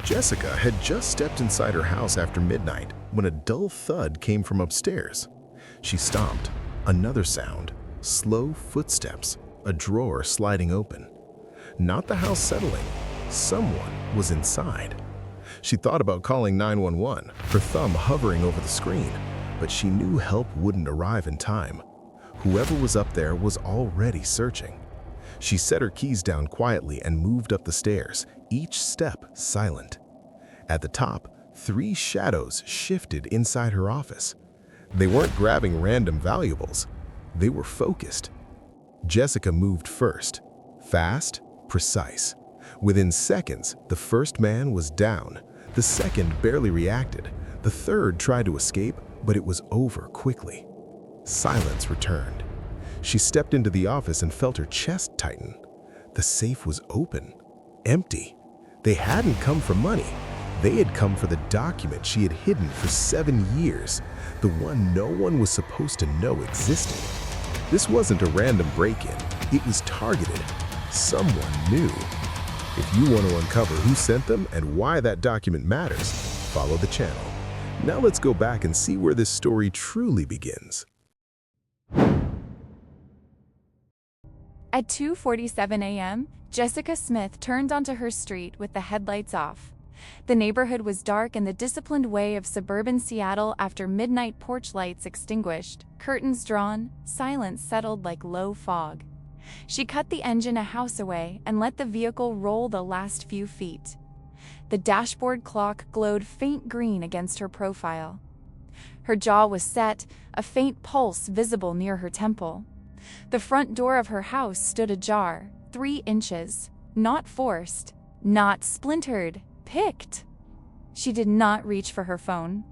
Jessica had just stepped inside her house after midnight when a dull thud came from upstairs. She stomped. Another sound. Slow footsteps. A drawer sliding open. Not the house settling. Someone was inside. She thought about calling 911, her thumb hovering over the screen, but she knew help wouldn't arrive in time. Whoever was up there was already searching. She set her keys down quietly and moved up the stairs, each step silent. At the top, 3 shadows shifted inside her office. They weren't grabbing random valuables. They were focused. Jessica moved first. Fast, precise. Within seconds, the first man was down. The second barely reacted. The third tried to escape, but it was over quickly. Silence returned. She stepped into the office and felt her chest tighten. The safe was open, empty. They hadn't come for money. They had come for the document she had hidden for 7 years, the one no one was supposed to know existed. This wasn't a random break-in. It was targeted. Someone knew. If you want to uncover who sent them and why that document matters, follow the channel. Now let's go back and see where this story truly begins. At 2:47 a.m., Jessica Smith turned onto her street with the headlights off. The neighborhood was dark in the disciplined way of suburban Seattle after midnight porch lights extinguished, curtains drawn, silence settled like low fog. She cut the engine a house away and let the vehicle roll the last few feet. The dashboard clock glowed faint green against her profile. Her jaw was set, a faint pulse visible near her temple. The front door of her house stood ajar, 3 inches, not forced, not splintered, picked. She did not reach for her phone.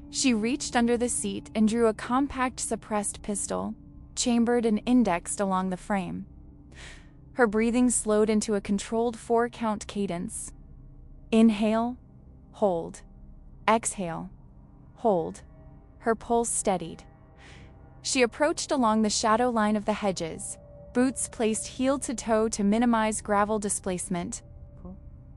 She reached under the seat and drew a compact suppressed pistol, chambered and indexed along the frame. Her breathing slowed into a controlled 4-count cadence. Inhale, hold. Exhale, hold. Her pulse steadied. She approached along the shadow line of the hedges, boots placed heel to toe to minimize gravel displacement.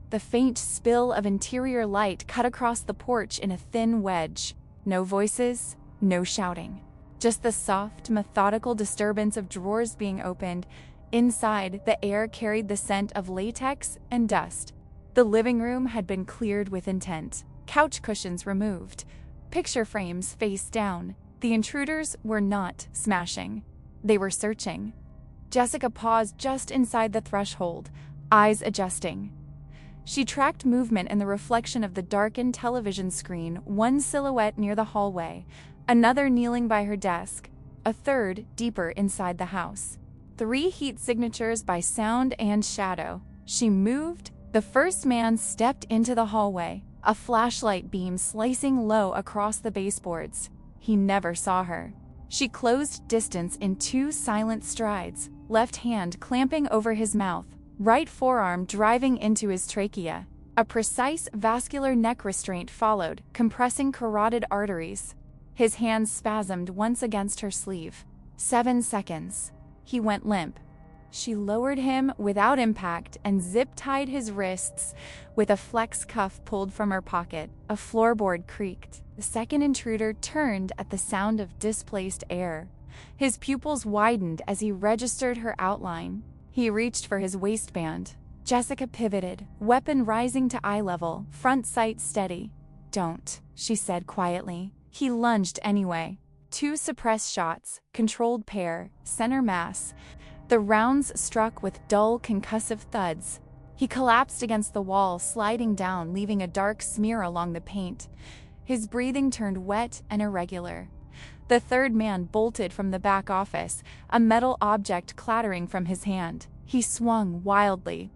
The faint spill of interior light cut across the porch in a thin wedge. No voices, no shouting. Just the soft, methodical disturbance of drawers being opened. Inside, the air carried the scent of latex and dust. The living room had been cleared with intent. Couch cushions removed. Picture frames face down. The intruders were not smashing. They were searching. Jessica paused just inside the threshold, eyes adjusting. She tracked movement in the reflection of the darkened television screen, one silhouette near the hallway, another kneeling by her desk, a third deeper inside the house. 3 heat signatures by sound and shadow. She moved. The first man stepped into the hallway, a flashlight beam slicing low across the baseboards. He never saw her. She closed distance in 2 silent strides, left hand clamping over his mouth, right forearm driving into his trachea. A precise vascular neck restraint followed, compressing carotid arteries. His hands spasmed once against her sleeve. 7 seconds. He went limp. She lowered him without impact and zip-tied his wrists with a flex cuff pulled from her pocket. A floorboard creaked. The second intruder turned at the sound of displaced air. His pupils widened as he registered her outline. He reached for his waistband. Jessica pivoted, weapon rising to eye level, front sight steady. "Don't," she said quietly. He lunged anyway. 2 suppressed shots, controlled pair, center mass. The rounds struck with dull, concussive thuds. He collapsed against the wall, sliding down, leaving a dark smear along the paint. His breathing turned wet and irregular. The third man bolted from the back office, a metal object clattering from his hand. He swung wildly.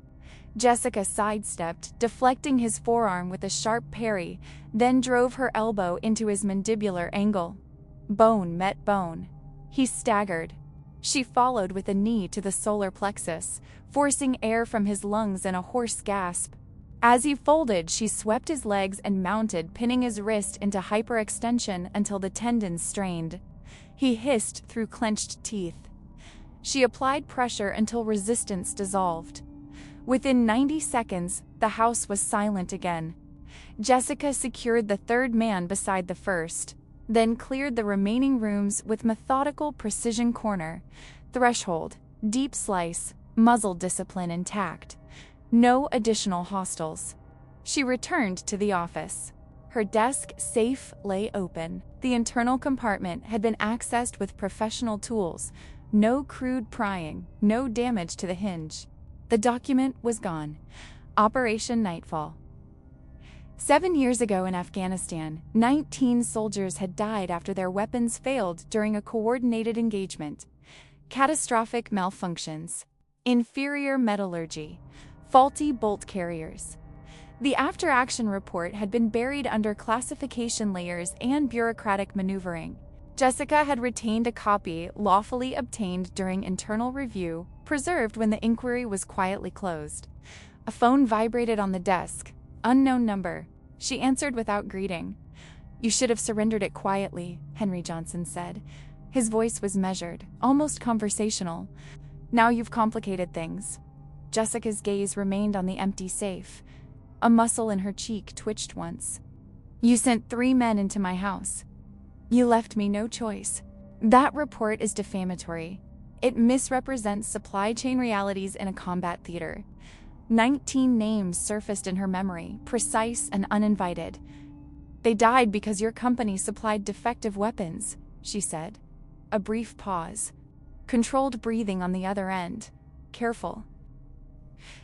Jessica sidestepped, deflecting his forearm with a sharp parry, then drove her elbow into his mandibular angle. Bone met bone. He staggered. She followed with a knee to the solar plexus, forcing air from his lungs in a hoarse gasp. As he folded, she swept his legs and mounted, pinning his wrist into hyperextension until the tendons strained. He hissed through clenched teeth. She applied pressure until resistance dissolved. Within 90 seconds, the house was silent again. Jessica secured the third man beside the first, then cleared the remaining rooms with methodical precision. Corner, threshold, deep slice, muzzle discipline intact. No additional hostiles. She returned to the office. Her desk safe lay open. The internal compartment had been accessed with professional tools. No crude prying, no damage to the hinge. The document was gone. Operation Nightfall. 7 years ago in Afghanistan, 19 soldiers had died after their weapons failed during a coordinated engagement. Catastrophic malfunctions, inferior metallurgy, faulty bolt carriers. The after-action report had been buried under classification layers and bureaucratic maneuvering. Jessica had retained a copy lawfully obtained during internal review, preserved when the inquiry was quietly closed. A phone vibrated on the desk. Unknown number. She answered without greeting. "You should have surrendered it quietly," Henry Johnson said. His voice was measured, almost conversational. "Now you've complicated things." Jessica's gaze remained on the empty safe. A muscle in her cheek twitched once. "You sent 3 men into my house. You left me no choice." That report is defamatory. It misrepresents supply chain realities in a combat theater. 19 names surfaced in her memory, precise and uninvited. "They died because your company supplied defective weapons," she said. A brief pause. Controlled breathing on the other end. "Careful.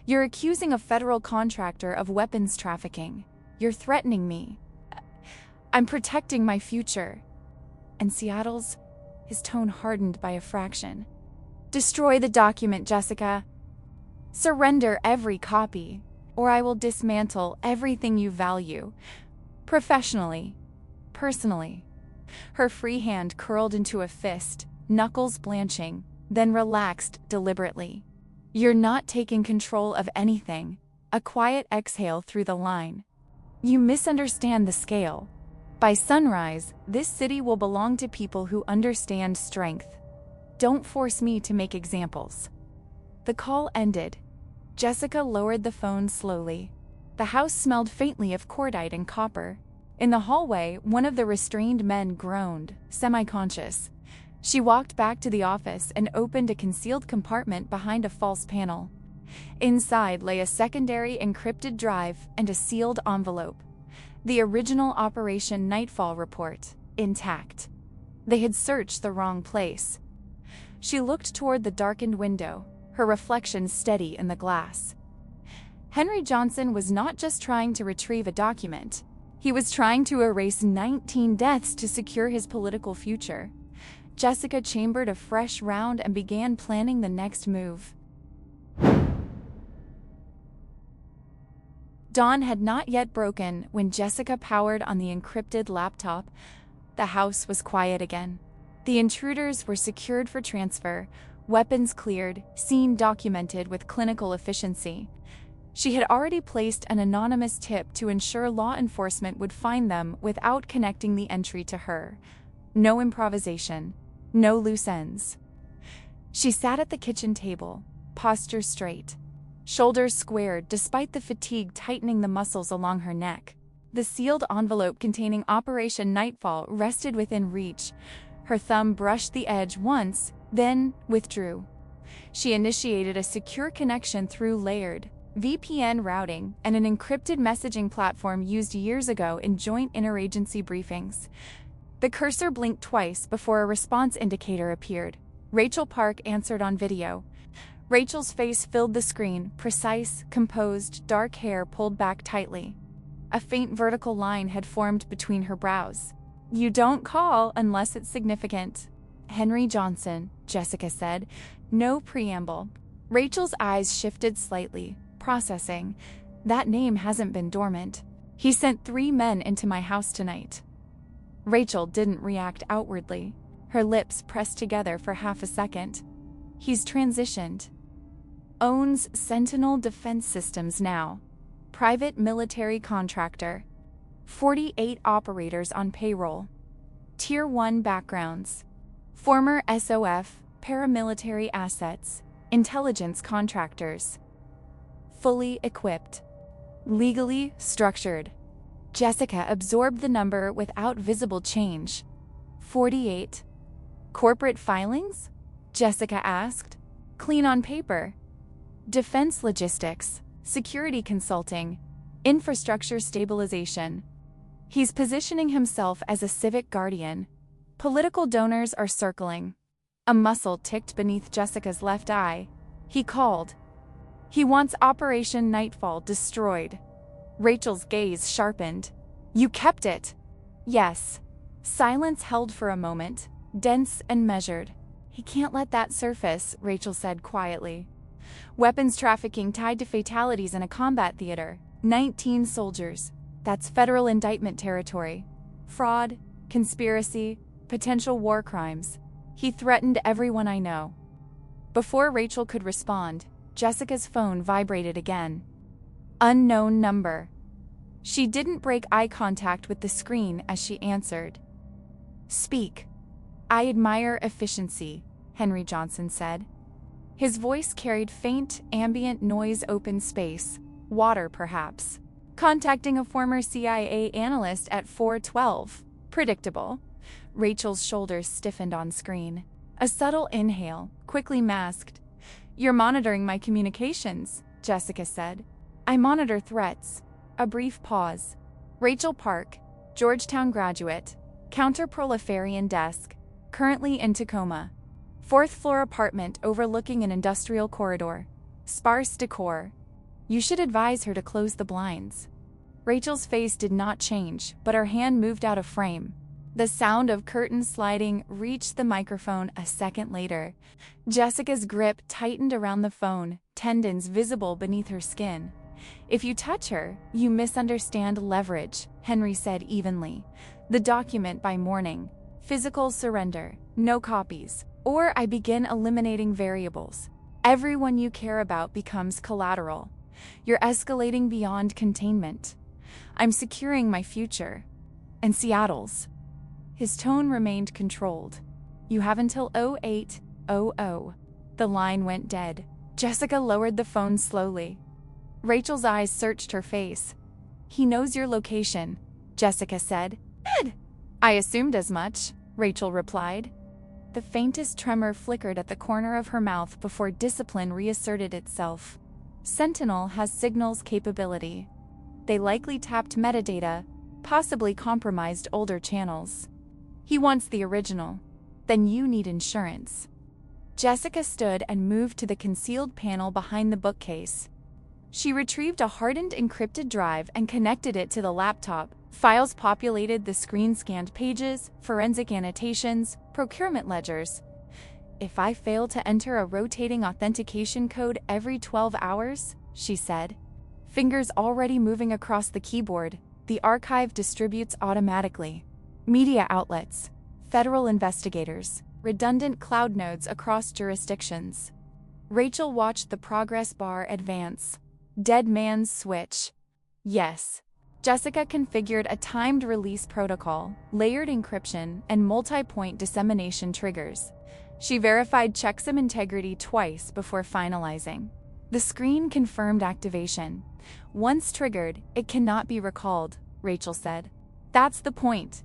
You're accusing a federal contractor of weapons trafficking. You're threatening me. I'm protecting my future." And Seattle's, his tone hardened by a fraction. "Destroy the document, Jessica. Surrender every copy, or I will dismantle everything you value. Professionally, personally." Her free hand curled into a fist, knuckles blanching, then relaxed deliberately. "You're not taking control of anything." A quiet exhale through the line. "You misunderstand the scale. By sunrise, this city will belong to people who understand strength. Don't force me to make examples." The call ended. Jessica lowered the phone slowly. The house smelled faintly of cordite and copper. In the hallway, one of the restrained men groaned, semi-conscious. She walked back to the office and opened a concealed compartment behind a false panel. Inside lay a secondary encrypted drive and a sealed envelope. The original Operation Nightfall report, intact. They had searched the wrong place. She looked toward the darkened window, her reflection steady in the glass. Henry Johnson was not just trying to retrieve a document. He was trying to erase 19 deaths to secure his political future. Jessica chambered a fresh round and began planning the next move. Dawn had not yet broken when Jessica powered on the encrypted laptop. The house was quiet again. The intruders were secured for transfer, weapons cleared, scene documented with clinical efficiency. She had already placed an anonymous tip to ensure law enforcement would find them without connecting the entry to her. No improvisation. No loose ends. She sat at the kitchen table, posture straight, shoulders squared despite the fatigue tightening the muscles along her neck. The sealed envelope containing Operation Nightfall rested within reach. Her thumb brushed the edge once, then withdrew. She initiated a secure connection through layered VPN routing and an encrypted messaging platform used years ago in joint interagency briefings. The cursor blinked twice before a response indicator appeared. Rachel Park answered on video. Rachel's face filled the screen, precise, composed, dark hair pulled back tightly. A faint vertical line had formed between her brows. "You don't call unless it's significant." "Henry Johnson," Jessica said. No preamble. Rachel's eyes shifted slightly, processing. "That name hasn't been dormant. He sent 3 men into my house tonight." Rachel didn't react outwardly. Her lips pressed together for half a second. "He's transitioned. Owns Sentinel Defense Systems now. Private military contractor. 48 operators on payroll. Tier 1 backgrounds. Former SOF, paramilitary assets, intelligence contractors. Fully equipped." Legally structured. Jessica absorbed the number without visible change. 48. Corporate filings? Jessica asked. Clean on paper. Defense logistics, security consulting, infrastructure stabilization. He's positioning himself as a civic guardian. Political donors are circling. A muscle ticked beneath Jessica's left eye. He called. He wants Operation Nightfall destroyed. Rachel's gaze sharpened. You kept it. Yes. Silence held for a moment, dense and measured. He can't let that surface, Rachel said quietly. Weapons trafficking tied to fatalities in a combat theater. 19 soldiers. That's federal indictment territory. Fraud, conspiracy, potential war crimes. He threatened everyone I know. Before Rachel could respond, Jessica's phone vibrated again. Unknown number. She didn't break eye contact with the screen as she answered. Speak. I admire efficiency, Henry Johnson said. His voice carried faint, ambient noise, open space. Water, perhaps. Contacting a former CIA analyst at 4:12. Predictable. Rachel's shoulders stiffened on screen. A subtle inhale, quickly masked. You're monitoring my communications, Jessica said. I monitor threats. A brief pause. Rachel Park, Georgetown graduate, counter-proliferation desk, currently in Tacoma. 4th floor apartment overlooking an industrial corridor. Sparse decor. You should advise her to close the blinds. Rachel's face did not change, but her hand moved out of frame. The sound of curtains sliding reached the microphone a second later. Jessica's grip tightened around the phone, tendons visible beneath her skin. If you touch her, you misunderstand leverage, Henry said evenly. The document by morning. Physical surrender. No copies. Or I begin eliminating variables. Everyone you care about becomes collateral. You're escalating beyond containment. I'm securing my future. And Seattle's. His tone remained controlled. You have until 08:00. The line went dead. Jessica lowered the phone slowly. Rachel's eyes searched her face. He knows your location, Jessica said. Ed! I assumed as much, Rachel replied. The faintest tremor flickered at the corner of her mouth before discipline reasserted itself. Sentinel has signals capability. They likely tapped metadata, possibly compromised older channels. He wants the original. Then you need insurance. Jessica stood and moved to the concealed panel behind the bookcase. She retrieved a hardened encrypted drive and connected it to the laptop. Files populated the screen-scanned pages, forensic annotations, procurement ledgers. If I fail to enter a rotating authentication code every 12 hours, she said. Fingers already moving across the keyboard, the archive distributes automatically. Media outlets, federal investigators, redundant cloud nodes across jurisdictions. Rachel watched the progress bar advance. Dead man's switch. Yes. Jessica configured a timed release protocol, layered encryption, and multi-point dissemination triggers. She verified checksum integrity twice before finalizing. The screen confirmed activation. Once triggered, it cannot be recalled, Rachel said. That's the point.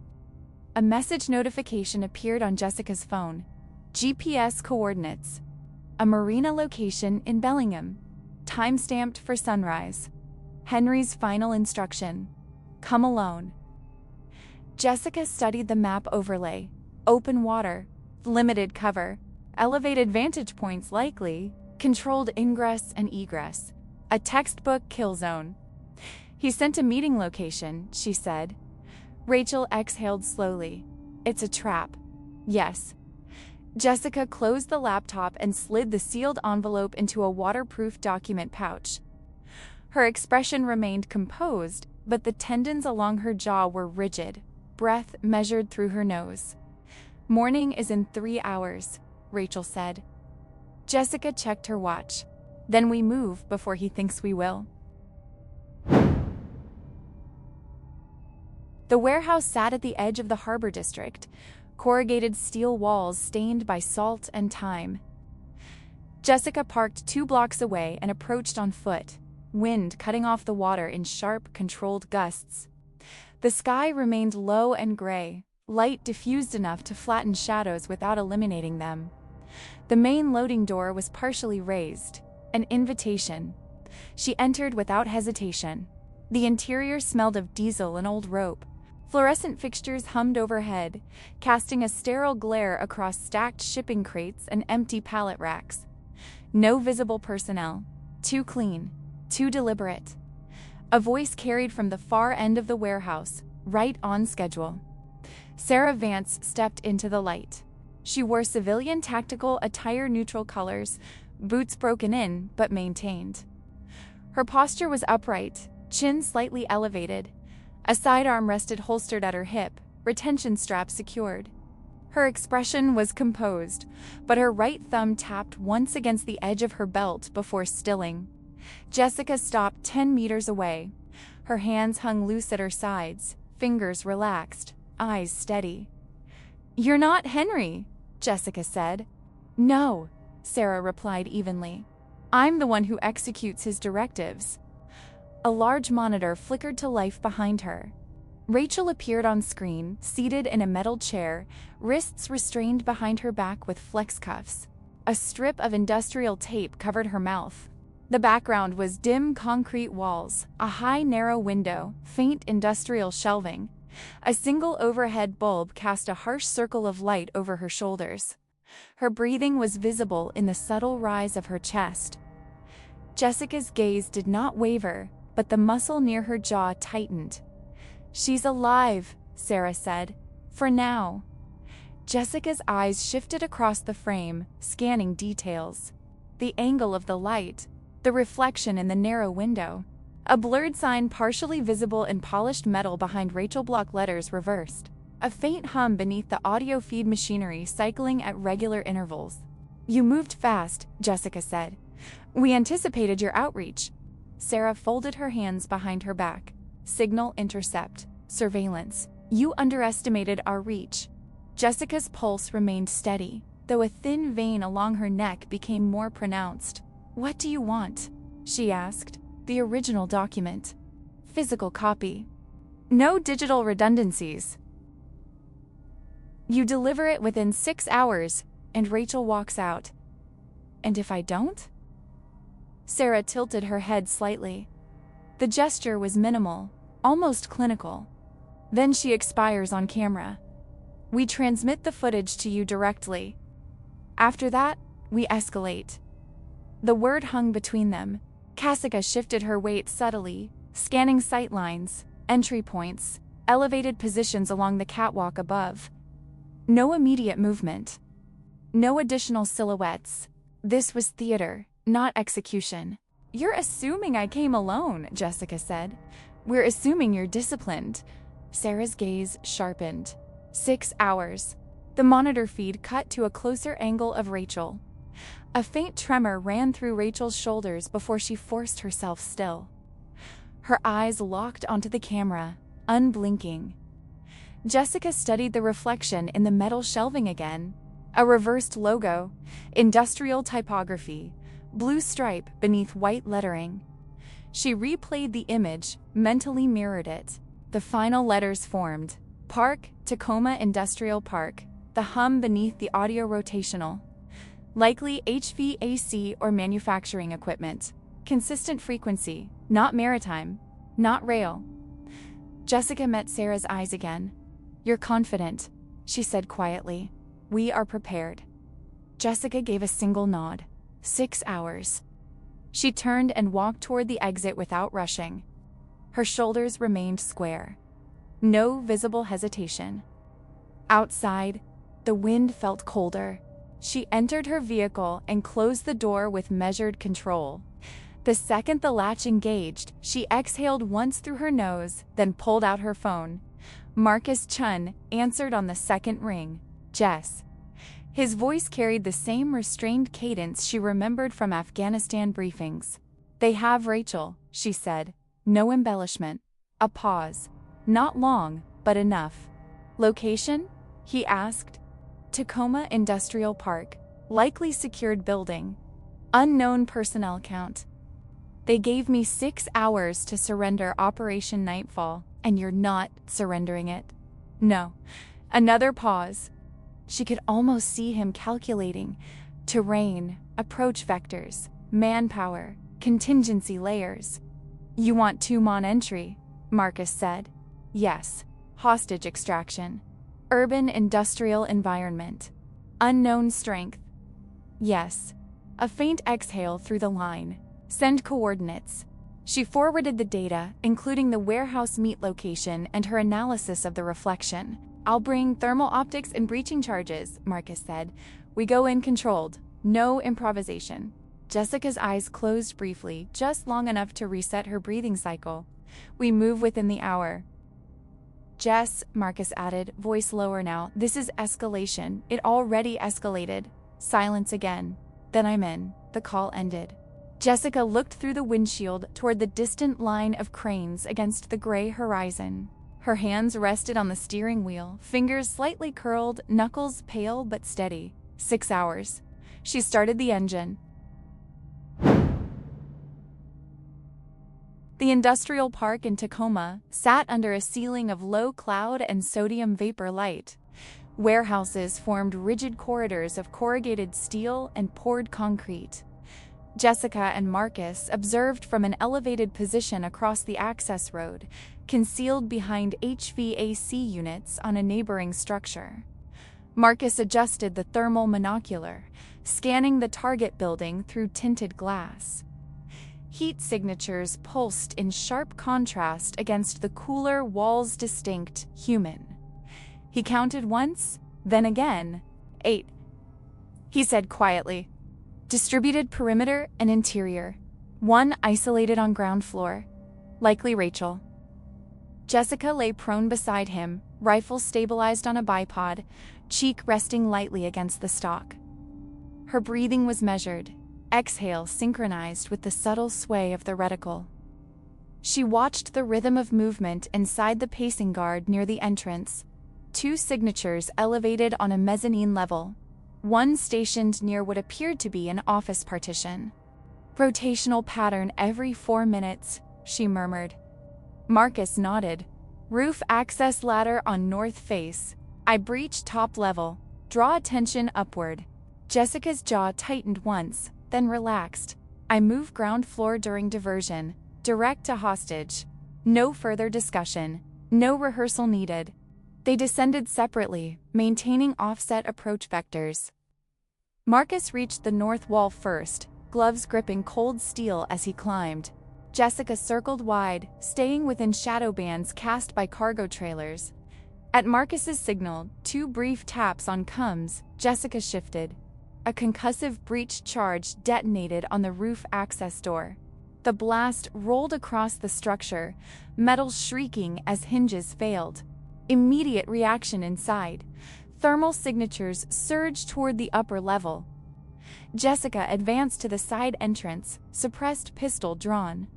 A message notification appeared on Jessica's phone. GPS coordinates. A marina location in Bellingham. Time-stamped for sunrise. Henry's final instruction. Come alone. Jessica studied the map overlay. Open water. Limited cover. Elevated vantage points likely. Controlled ingress and egress. A textbook kill zone. He sent a meeting location, she said. Rachel exhaled slowly. It's a trap. Yes. Jessica closed the laptop and slid the sealed envelope into a waterproof document pouch. Her expression remained composed, but the tendons along her jaw were rigid, breath measured through her nose. Morning is in 3 hours, Rachel said. Jessica checked her watch. Then we move before he thinks we will. The warehouse sat at the edge of the harbor district, corrugated steel walls stained by salt and time. Jessica parked 2 blocks away and approached on foot. wind cutting off the water in sharp, controlled gusts. The sky remained low and gray, light diffused enough to flatten shadows without eliminating them. The main loading door was partially raised, an invitation. She entered without hesitation. The interior smelled of diesel and old rope. Fluorescent fixtures hummed overhead, casting a sterile glare across stacked shipping crates and empty pallet racks. No visible personnel. Too clean. Too deliberate. A voice carried from the far end of the warehouse, right on schedule. Sarah Vance stepped into the light. She wore civilian tactical attire, neutral colors, boots broken in but maintained. Her posture was upright, chin slightly elevated. A sidearm rested holstered at her hip, retention strap secured. Her expression was composed, but her right thumb tapped once against the edge of her belt before stilling. Jessica stopped 10 meters away. Her hands hung loose at her sides, fingers relaxed, eyes steady. "You're not Henry," Jessica said. "No," Sarah replied evenly. "I'm the one who executes his directives." A large monitor flickered to life behind her. Rachel appeared on screen, seated in a metal chair, wrists restrained behind her back with flex cuffs. A strip of industrial tape covered her mouth. The background was dim concrete walls, a high narrow window, faint industrial shelving. A single overhead bulb cast a harsh circle of light over her shoulders. Her breathing was visible in the subtle rise of her chest. Jessica's gaze did not waver, but the muscle near her jaw tightened. "She's alive," Sarah said. "For now." Jessica's eyes shifted across the frame, scanning details. The angle of the light, the reflection in the narrow window. A blurred sign partially visible in polished metal behind Rachel block letters reversed. A faint hum beneath the audio feed machinery cycling at regular intervals. "You moved fast," Jessica said. "We anticipated your outreach." Sarah folded her hands behind her back. "Signal intercept. Surveillance. You underestimated our reach." Jessica's pulse remained steady, though a thin vein along her neck became more pronounced. "What do you want?" she asked. "The original document. Physical copy. No digital redundancies. You deliver it within 6 hours, and Rachel walks out." "And if I don't?" Sarah tilted her head slightly. The gesture was minimal, almost clinical. "Then she expires on camera. We transmit the footage to you directly. After that, we escalate." The word hung between them. Jessica shifted her weight subtly, scanning sight lines, entry points, elevated positions along the catwalk above. No immediate movement. No additional silhouettes. This was theater, not execution. "You're assuming I came alone," Jessica said. "We're assuming you're disciplined." Sarah's gaze sharpened. 6 hours. The monitor feed cut to a closer angle of Rachel. A faint tremor ran through Rachel's shoulders before she forced herself still. Her eyes locked onto the camera, unblinking. Jessica studied the reflection in the metal shelving again. A reversed logo, industrial typography, blue stripe beneath white lettering. She replayed the image, mentally mirrored it. The final letters formed. Park, Tacoma Industrial Park, the hum beneath the audio rotational. Likely HVAC or manufacturing equipment. Consistent frequency, not maritime, not rail. Jessica met Sarah's eyes again. "You're confident," she said quietly. "We are prepared." Jessica gave a single nod. 6 hours. She turned and walked toward the exit without rushing. Her shoulders remained square. No visible hesitation. Outside, the wind felt colder. She entered her vehicle and closed the door with measured control. The second the latch engaged, she exhaled once through her nose, then pulled out her phone. Marcus Chun answered on the second ring. "Jess." His voice carried the same restrained cadence she remembered from Afghanistan briefings. "They have Rachel," she said. No embellishment. A pause. Not long, but enough. "Location?" he asked. "Tacoma Industrial Park. Likely secured building. Unknown personnel count." They gave me 6 hours to surrender Operation Nightfall, and you're not surrendering it. No. Another pause. She could almost see him calculating. Terrain, approach vectors, manpower, contingency layers. You want 2-mon entry, Marcus said. Yes. Hostage extraction. Urban industrial environment. Unknown strength. Yes. A faint exhale through the line. Send coordinates. She forwarded the data, including the warehouse meet location and her analysis of the reflection. I'll bring thermal optics and breaching charges, Marcus said. We go in controlled. No improvisation. Jessica's eyes closed briefly, just long enough to reset her breathing cycle. We move within the hour. Jess, Marcus added, voice lower now, this is escalation. It already escalated. Silence again. Then I'm in. The call ended. Jessica looked through the windshield toward the distant line of cranes against the gray horizon. Her hands rested on the steering wheel, fingers slightly curled, knuckles pale but steady. 6 hours. She started the engine. The industrial park in Tacoma sat under a ceiling of low cloud and sodium vapor light. Warehouses formed rigid corridors of corrugated steel and poured concrete. Jessica and Marcus observed from an elevated position across the access road, concealed behind HVAC units on a neighboring structure. Marcus adjusted the thermal monocular, scanning the target building through tinted glass. Heat signatures pulsed in sharp contrast against the cooler walls, distinct human. He counted once, then again. 8. He said quietly. Distributed perimeter and interior. 1 isolated on ground floor. Likely Rachel. Jessica lay prone beside him, rifle stabilized on a bipod, cheek resting lightly against the stock. Her breathing was measured, exhale synchronized with the subtle sway of the reticle. She watched the rhythm of movement inside the pacing guard near the entrance. 2 signatures elevated on a mezzanine level. 1 stationed near what appeared to be an office partition. Rotational pattern every 4 minutes, she murmured. Marcus nodded. Roof access ladder on north face. I breach top level. Draw attention upward. Jessica's jaw tightened once, then relaxed. I move ground floor during diversion. Direct to hostage. No further discussion. No rehearsal needed. They descended separately, maintaining offset approach vectors. Marcus reached the north wall first, gloves gripping cold steel as he climbed. Jessica circled wide, staying within shadow bands cast by cargo trailers. At Marcus's signal, 2 brief taps on coms, Jessica shifted. A concussive breach charge detonated on the roof access door. The blast rolled across the structure, metal shrieking as hinges failed. Immediate reaction inside. Thermal signatures surged toward the upper level. Jessica advanced to the side entrance, suppressed pistol drawn.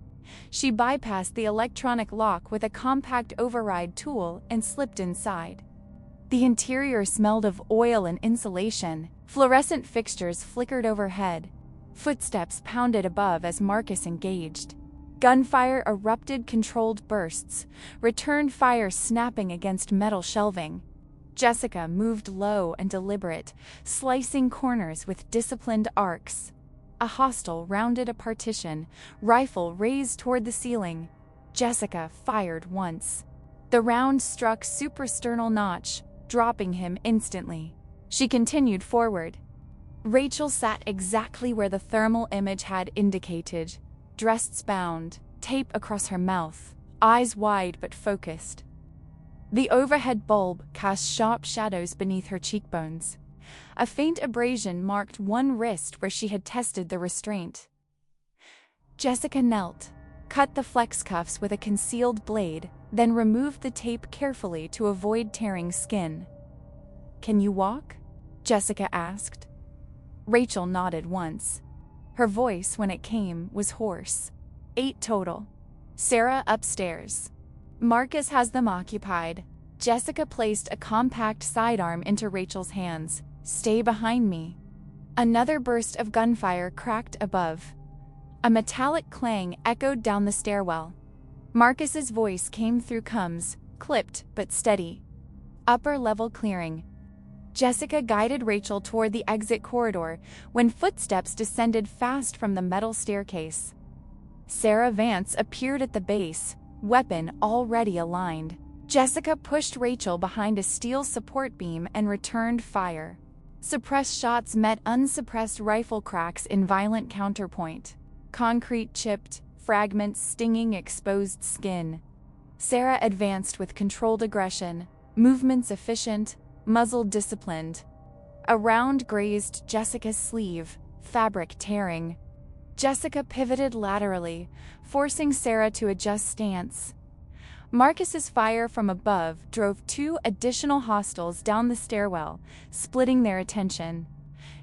She bypassed the electronic lock with a compact override tool and slipped inside. The interior smelled of oil and insulation. Fluorescent fixtures flickered overhead. Footsteps pounded above as Marcus engaged. Gunfire erupted controlled bursts, return fire snapping against metal shelving. Jessica moved low and deliberate, slicing corners with disciplined arcs. A hostile rounded a partition, rifle raised toward the ceiling. Jessica fired once. The round struck suprasternal notch, dropping him instantly. She continued forward. Rachel sat exactly where the thermal image had indicated, breasts bound, tape across her mouth, eyes wide but focused. The overhead bulb cast sharp shadows beneath her cheekbones. A faint abrasion marked one wrist where she had tested the restraint. Jessica knelt, cut the flex cuffs with a concealed blade, then removed the tape carefully to avoid tearing skin. "Can you walk?" Jessica asked. Rachel nodded once. Her voice, when it came, was hoarse. 8 total. Sarah upstairs. Marcus has them occupied. Jessica placed a compact sidearm into Rachel's hands. Stay behind me. Another burst of gunfire cracked above. A metallic clang echoed down the stairwell. Marcus's voice came through Cums, clipped but steady. Upper level clearing. Jessica guided Rachel toward the exit corridor when footsteps descended fast from the metal staircase. Sarah Vance appeared at the base, weapon already aligned. Jessica pushed Rachel behind a steel support beam and returned fire. Suppressed shots met unsuppressed rifle cracks in violent counterpoint. Concrete chipped, fragments stinging exposed skin. Sarah advanced with controlled aggression, movements efficient, muzzle disciplined. A round grazed Jessica's sleeve, fabric tearing. Jessica pivoted laterally, forcing Sarah to adjust stance. Marcus's fire from above drove 2 additional hostiles down the stairwell, splitting their attention.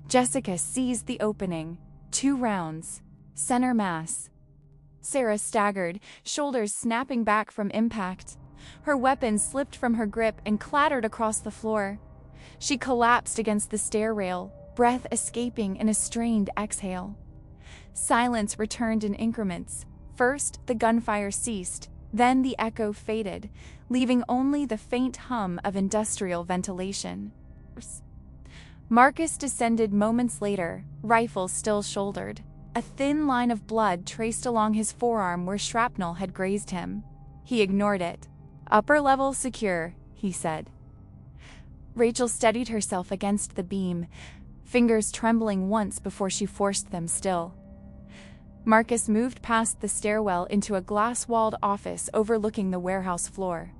Jessica seized the opening. 2 rounds. Center mass. Sarah staggered, shoulders snapping back from impact. Her weapon slipped from her grip and clattered across the floor. She collapsed against the stair rail, breath escaping in a strained exhale. Silence returned in increments. First, the gunfire ceased. Then the echo faded, leaving only the faint hum of industrial ventilation. Marcus descended moments later, rifle still shouldered. A thin line of blood traced along his forearm where shrapnel had grazed him. He ignored it. "Upper level secure," he said. Rachel steadied herself against the beam, fingers trembling once before she forced them still. Marcus moved past the stairwell into a glass-walled office overlooking the warehouse floor.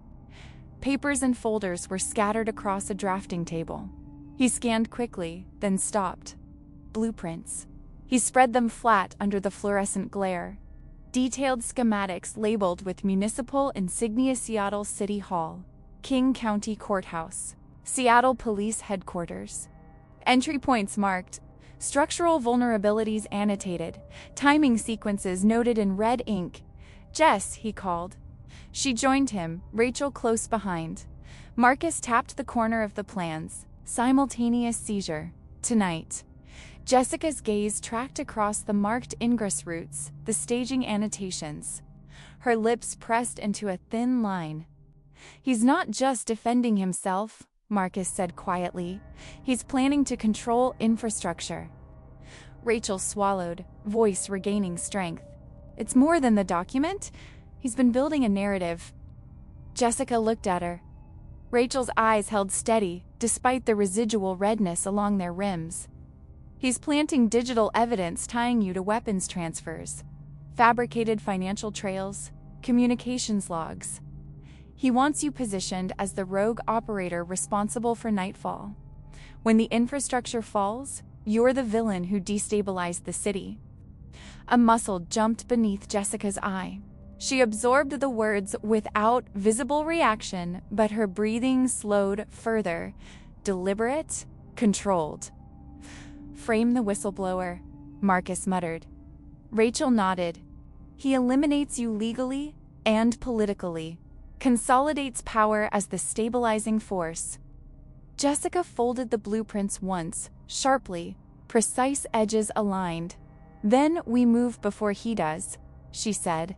Papers and folders were scattered across a drafting table. He scanned quickly, then stopped. Blueprints. He spread them flat under the fluorescent glare. Detailed schematics labeled with Municipal Insignia Seattle City Hall, King County Courthouse, Seattle Police Headquarters. Entry points marked. Structural vulnerabilities annotated, timing sequences noted in red ink. "Jess," he called. She joined him, Rachel close behind. Marcus tapped the corner of the plans. Simultaneous seizure. Tonight. Jessica's gaze tracked across the marked ingress routes, the staging annotations. Her lips pressed into a thin line. "He's not just defending himself," Marcus said quietly. "He's planning to control infrastructure." Rachel swallowed, voice regaining strength. "It's more than the document. He's been building a narrative." Jessica looked at her. Rachel's eyes held steady, despite the residual redness along their rims. "He's planting digital evidence tying you to weapons transfers, fabricated financial trails, communications logs. He wants you positioned as the rogue operator responsible for Nightfall. When the infrastructure falls, you're the villain who destabilized the city." A muscle jumped beneath Jessica's eye. She absorbed the words without visible reaction, but her breathing slowed further, deliberate, controlled. "Frame the whistleblower," Marcus muttered. Rachel nodded. "He eliminates you legally and politically. Consolidates power as the stabilizing force." Jessica folded the blueprints once, sharply, precise edges aligned. "Then we move before he does," she said.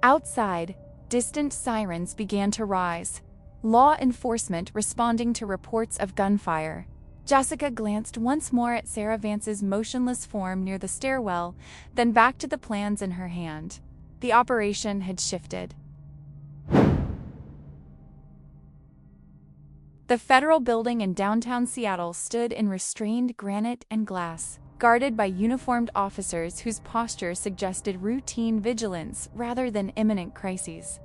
Outside, distant sirens began to rise. Law enforcement responding to reports of gunfire. Jessica glanced once more at Sarah Vance's motionless form near the stairwell, then back to the plans in her hand. The operation had shifted. The federal building in downtown Seattle stood in restrained granite and glass, guarded by uniformed officers whose posture suggested routine vigilance rather than imminent crises.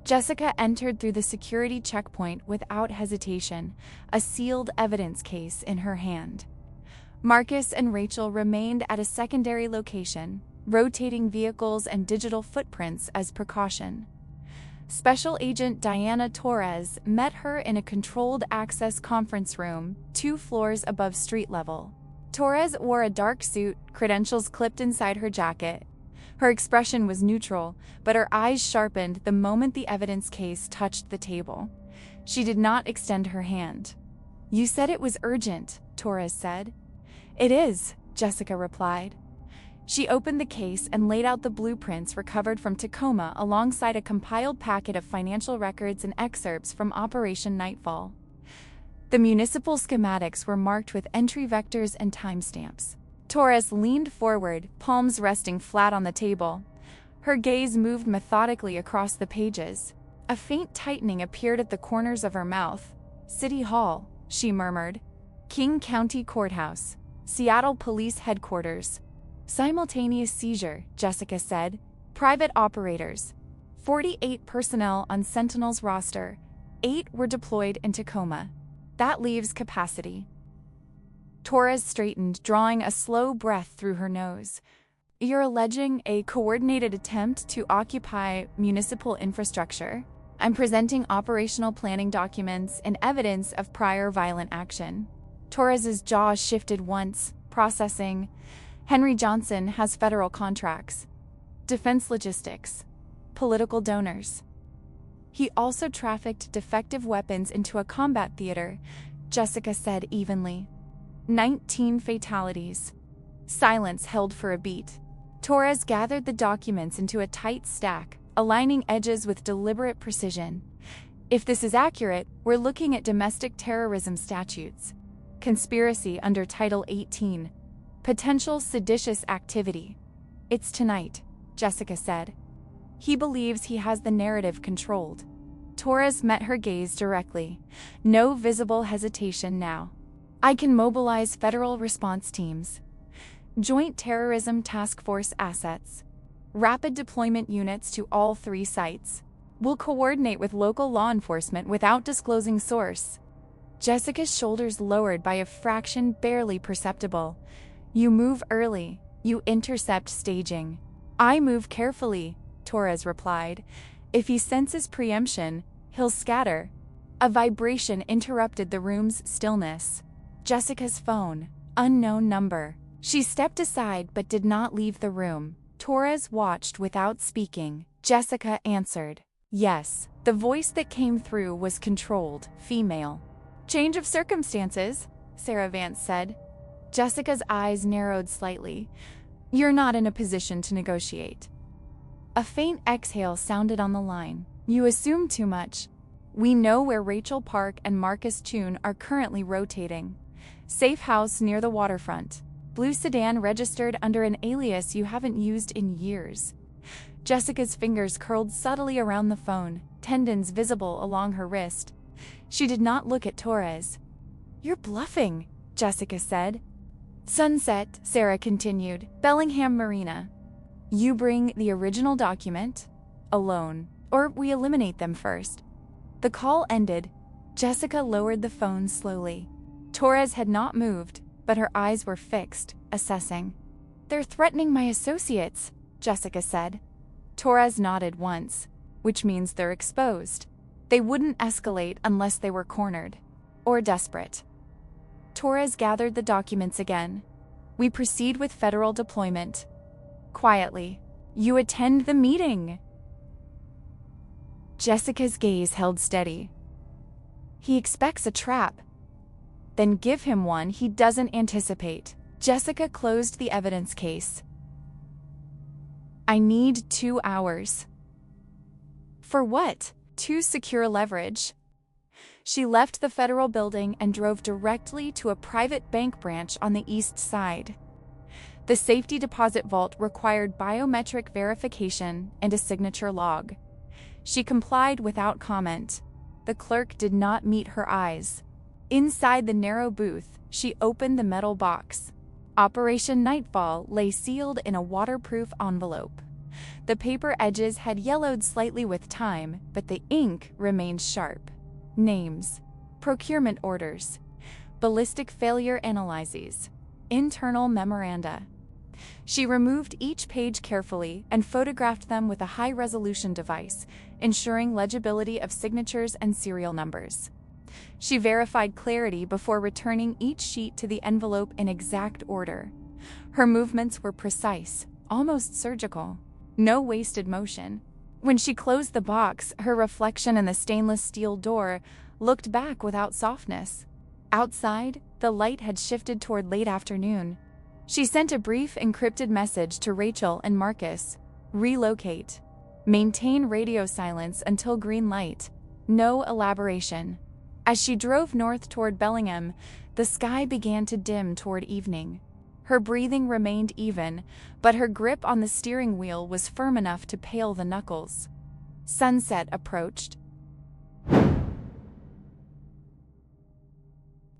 Jessica entered through the security checkpoint without hesitation, a sealed evidence case in her hand. Marcus and Rachel remained at a secondary location, rotating vehicles and digital footprints as precaution. Special Agent Diana Torres met her in a controlled access conference room, 2 floors above street level. Torres wore a dark suit, credentials clipped inside her jacket. Her expression was neutral, but her eyes sharpened the moment the evidence case touched the table. She did not extend her hand. "You said it was urgent," Torres said. "It is," Jessica replied. She opened the case and laid out the blueprints recovered from Tacoma alongside a compiled packet of financial records and excerpts from Operation Nightfall. The municipal schematics were marked with entry vectors and timestamps. Torres leaned forward, palms resting flat on the table. Her gaze moved methodically across the pages. A faint tightening appeared at the corners of her mouth. City Hall, she murmured. King County Courthouse. Seattle Police Headquarters. Simultaneous seizure, Jessica said. Private operators. 48 personnel on Sentinel's roster. 8 were deployed in Tacoma. That leaves capacity. Torres straightened, drawing a slow breath through her nose. You're alleging a coordinated attempt to occupy municipal infrastructure. I'm presenting operational planning documents and evidence of prior violent action. Torres's jaw shifted once, processing. Henry Johnson has federal contracts, defense logistics, political donors. He also trafficked defective weapons into a combat theater, Jessica said evenly. 19 fatalities. Silence held for a beat. Torres gathered the documents into a tight stack, aligning edges with deliberate precision. If this is accurate, we're looking at domestic terrorism statutes. Conspiracy under Title 18. Potential seditious activity. It's tonight, Jessica said. He believes he has the narrative controlled. Torres met her gaze directly. No visible hesitation now. I can mobilize federal response teams. Joint Terrorism Task Force assets. Rapid deployment units to all 3 sites. We'll coordinate with local law enforcement without disclosing source. Jessica's shoulders lowered by a fraction barely perceptible. You move early, you intercept staging. I move carefully, Torres replied. If he senses preemption, he'll scatter. A vibration interrupted the room's stillness. Jessica's phone, unknown number. She stepped aside but did not leave the room. Torres watched without speaking. Jessica answered. Yes. The voice that came through was controlled, female. Change of circumstances, Sarah Vance said. Jessica's eyes narrowed slightly. You're not in a position to negotiate. A faint exhale sounded on the line. You assume too much. We know where Rachel Park and Marcus Chun are currently rotating. Safe house near the waterfront. Blue sedan registered under an alias you haven't used in years. Jessica's fingers curled subtly around the phone, tendons visible along her wrist. She did not look at Torres. You're bluffing, Jessica said. Sunset, Sarah continued. Bellingham Marina. You bring the original document, alone, or we eliminate them first. The call ended. Jessica lowered the phone slowly. Torres had not moved, but her eyes were fixed, assessing. They're threatening my associates, Jessica said. Torres nodded once, which means they're exposed. They wouldn't escalate unless they were cornered, or desperate. Torres gathered the documents again. We proceed with federal deployment. Quietly. You attend the meeting. Jessica's gaze held steady. He expects a trap. Then give him one he doesn't anticipate. Jessica closed the evidence case. I need 2 hours. For what? To secure leverage. She left the federal building and drove directly to a private bank branch on the east side. The safety deposit vault required biometric verification and a signature log. She complied without comment. The clerk did not meet her eyes. Inside the narrow booth, she opened the metal box. Operation Nightfall lay sealed in a waterproof envelope. The paper edges had yellowed slightly with time, but the ink remained sharp. Names, procurement orders, ballistic failure analyses, internal memoranda. She removed each page carefully and photographed them with a high-resolution device, ensuring legibility of signatures and serial numbers. She verified clarity before returning each sheet to the envelope in exact order. Her movements were precise, almost surgical. No wasted motion. When she closed the box, her reflection in the stainless steel door looked back without softness. Outside, the light had shifted toward late afternoon. She sent a brief encrypted message to Rachel and Marcus. Relocate. Maintain radio silence until green light. No elaboration. As she drove north toward Bellingham, the sky began to dim toward evening. Her breathing remained even, but her grip on the steering wheel was firm enough to pale the knuckles. Sunset approached.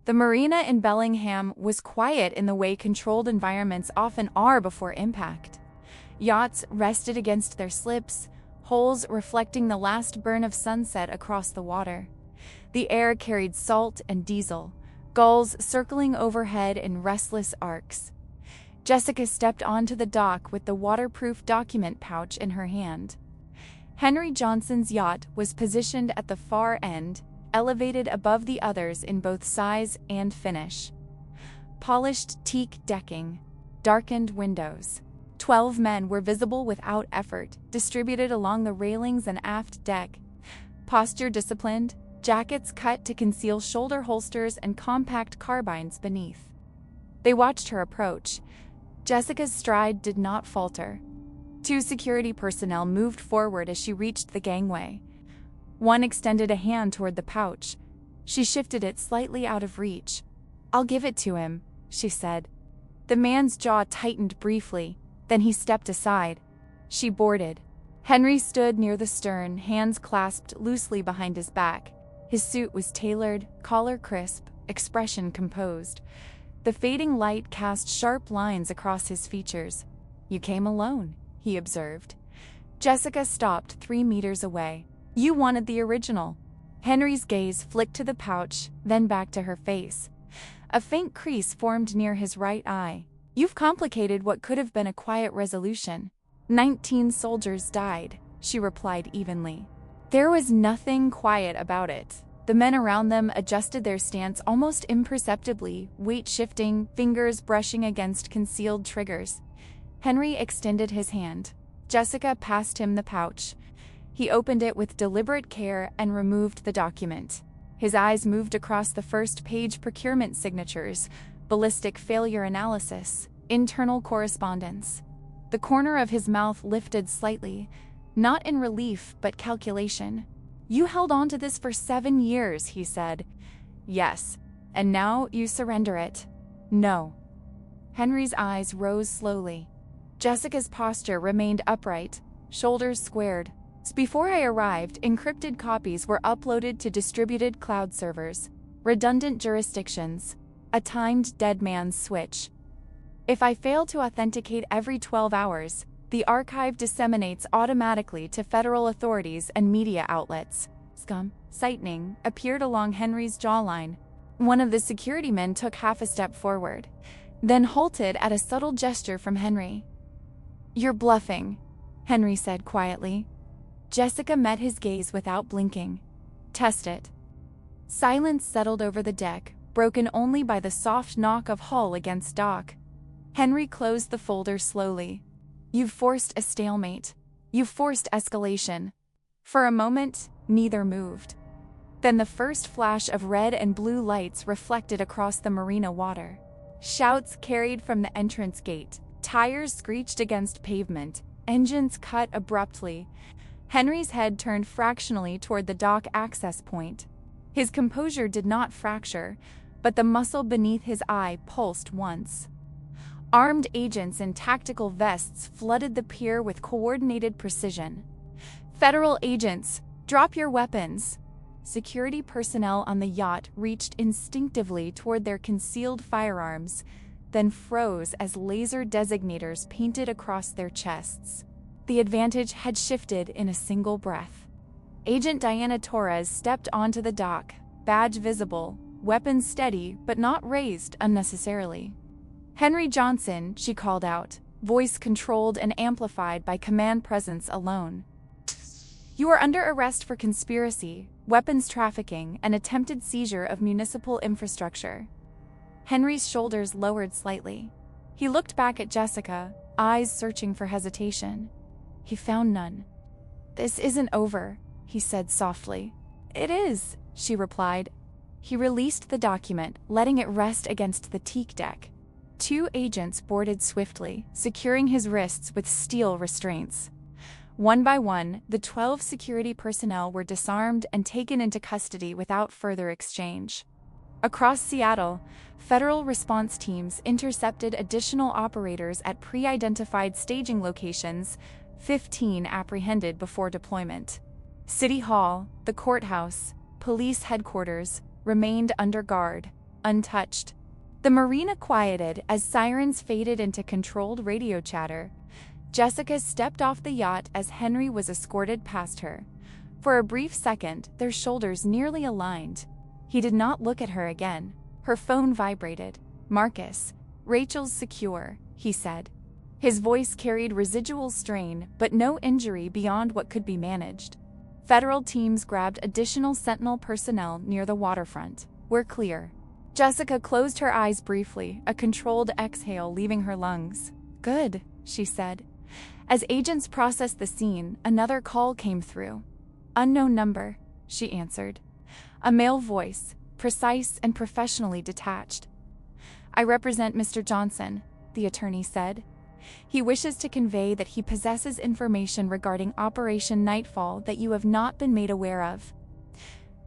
The marina in Bellingham was quiet in the way controlled environments often are before impact. Yachts rested against their slips, holes reflecting the last burn of sunset across the water. The air carried salt and diesel, gulls circling overhead in restless arcs. Jessica stepped onto the dock with the waterproof document pouch in her hand. Henry Johnson's yacht was positioned at the far end, elevated above the others in both size and finish. Polished teak decking, darkened windows. 12 men were visible without effort, distributed along the railings and aft deck. Posture disciplined, jackets cut to conceal shoulder holsters and compact carbines beneath. They watched her approach. Jessica's stride did not falter. 2 security personnel moved forward as she reached the gangway. One extended a hand toward the pouch. She shifted it slightly out of reach. "I'll give it to him," she said. The man's jaw tightened briefly, then he stepped aside. She boarded. Henry stood near the stern, hands clasped loosely behind his back. His suit was tailored, collar crisp, expression composed. The fading light cast sharp lines across his features. "You came alone," he observed. Jessica stopped 3 meters away. "You wanted the original." Henry's gaze flicked to the pouch, then back to her face. A faint crease formed near his right eye. "You've complicated what could have been a quiet resolution." 19 soldiers died, she replied evenly. There was nothing quiet about it. The men around them adjusted their stance almost imperceptibly, weight shifting, fingers brushing against concealed triggers. Henry extended his hand. Jessica passed him the pouch. He opened it with deliberate care and removed the document. His eyes moved across the first-page procurement signatures, ballistic failure analysis, internal correspondence. The corner of his mouth lifted slightly, not in relief but calculation. "You held on to this for 7 years, he said. "Yes. And now you surrender it." "No." Henry's eyes rose slowly. Jessica's posture remained upright, shoulders squared. Before I arrived, encrypted copies were uploaded to distributed cloud servers, redundant jurisdictions, a timed dead man's switch. If I fail to authenticate every 12 hours, the archive disseminates automatically to federal authorities and media outlets. Scum, sightening, appeared along Henry's jawline. One of the security men took half a step forward, then halted at a subtle gesture from Henry. "You're bluffing," Henry said quietly. Jessica met his gaze without blinking. "Test it." Silence settled over the deck, broken only by the soft knock of hull against dock. Henry closed the folder slowly. "You've forced a stalemate. You've forced escalation." For a moment, neither moved. Then the first flash of red and blue lights reflected across the marina water. Shouts carried from the entrance gate. Tires screeched against pavement. Engines cut abruptly. Henry's head turned fractionally toward the dock access point. His composure did not fracture, but the muscle beneath his eye pulsed once. Armed agents in tactical vests flooded the pier with coordinated precision. "Federal agents, drop your weapons!" Security personnel on the yacht reached instinctively toward their concealed firearms, then froze as laser designators painted across their chests. The advantage had shifted in a single breath. Agent Diana Torres stepped onto the dock, badge visible, weapon steady but not raised unnecessarily. "Henry Johnson," she called out, voice controlled and amplified by command presence alone. "You are under arrest for conspiracy, weapons trafficking, and attempted seizure of municipal infrastructure." Henry's shoulders lowered slightly. He looked back at Jessica, eyes searching for hesitation. He found none. "This isn't over," he said softly. "It is," she replied. He released the document, letting it rest against the teak deck. 2 agents boarded swiftly, securing his wrists with steel restraints. One by one, the 12 security personnel were disarmed and taken into custody without further exchange. Across Seattle, federal response teams intercepted additional operators at pre-identified staging locations, 15 apprehended before deployment. City Hall, the courthouse, police headquarters remained under guard, untouched. The marina quieted as sirens faded into controlled radio chatter. Jessica stepped off the yacht as Henry was escorted past her. For a brief second, their shoulders nearly aligned. He did not look at her again. Her phone vibrated. "Marcus, Rachel's secure," he said. His voice carried residual strain, but no injury beyond what could be managed. Federal teams grabbed additional Sentinel personnel near the waterfront. "We're clear." Jessica closed her eyes briefly, a controlled exhale leaving her lungs. "Good," she said. As agents processed the scene, another call came through. "Unknown number," she answered. A male voice, precise and professionally detached. "I represent Mr. Johnson," the attorney said. "He wishes to convey that he possesses information regarding Operation Nightfall that you have not been made aware of."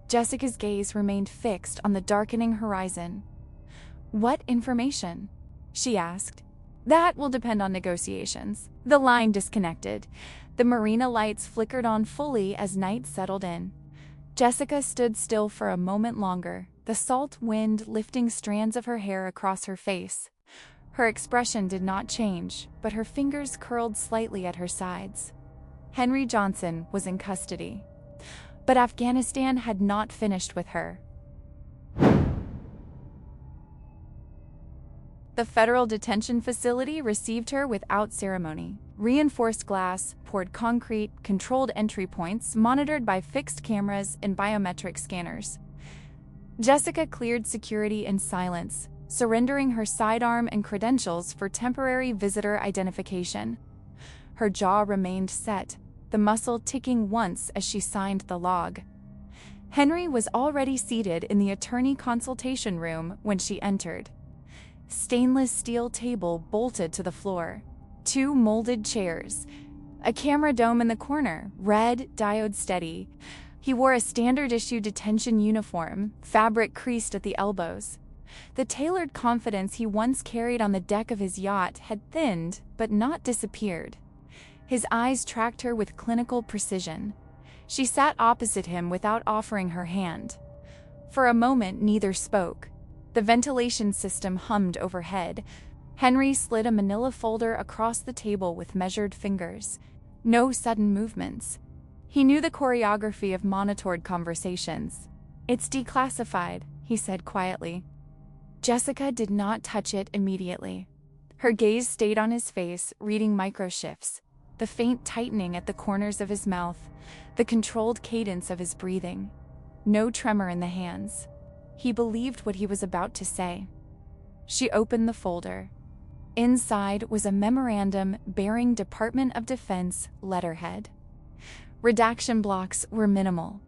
Jessica's gaze remained fixed on the darkening horizon. "What information?" she asked. "That will depend on negotiations." The line disconnected. The marina lights flickered on fully as night settled in. Jessica stood still for a moment longer, the salt wind lifting strands of her hair across her face. Her expression did not change, but her fingers curled slightly at her sides. Henry Johnson was in custody. But Afghanistan had not finished with her. The federal detention facility received her without ceremony. Reinforced glass, poured concrete, controlled entry points monitored by fixed cameras and biometric scanners. Jessica cleared security in silence, surrendering her sidearm and credentials for temporary visitor identification. Her jaw remained set, the muscle ticking once as she signed the log. Henry was already seated in the attorney consultation room when she entered. Stainless steel table bolted to the floor. 2 molded chairs. A camera dome in the corner, red, diode steady. He wore a standard-issue detention uniform, fabric creased at the elbows. The tailored confidence he once carried on the deck of his yacht had thinned, but not disappeared. His eyes tracked her with clinical precision. She sat opposite him without offering her hand. For a moment, neither spoke. The ventilation system hummed overhead. Henry slid a manila folder across the table with measured fingers. No sudden movements. He knew the choreography of monitored conversations. "It's declassified," he said quietly. Jessica did not touch it immediately. Her gaze stayed on his face, reading microshifts. The faint tightening at the corners of his mouth, the controlled cadence of his breathing. No tremor in the hands. He believed what he was about to say. She opened the folder. Inside was a memorandum bearing Department of Defense letterhead. Redaction blocks were minimal.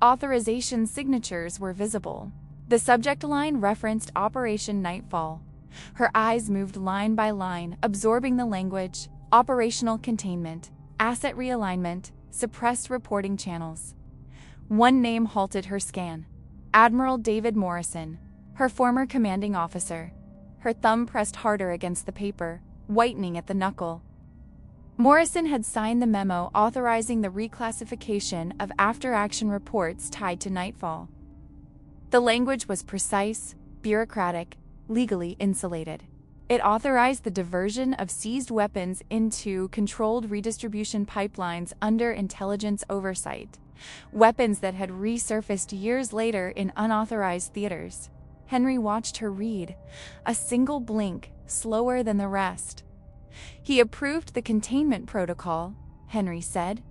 Authorization signatures were visible. The subject line referenced Operation Nightfall. Her eyes moved line by line, absorbing the language: operational containment, asset realignment, suppressed reporting channels. One name halted her scan: Admiral David Morrison, her former commanding officer. Her thumb pressed harder against the paper, whitening at the knuckle. Morrison had signed the memo authorizing the reclassification of after-action reports tied to Nightfall. The language was precise, bureaucratic, legally insulated. It authorized the diversion of seized weapons into controlled redistribution pipelines under intelligence oversight. Weapons that had resurfaced years later in unauthorized theaters. Henry watched her read, a single blink, slower than the rest. "He approved the containment protocol," Henry said.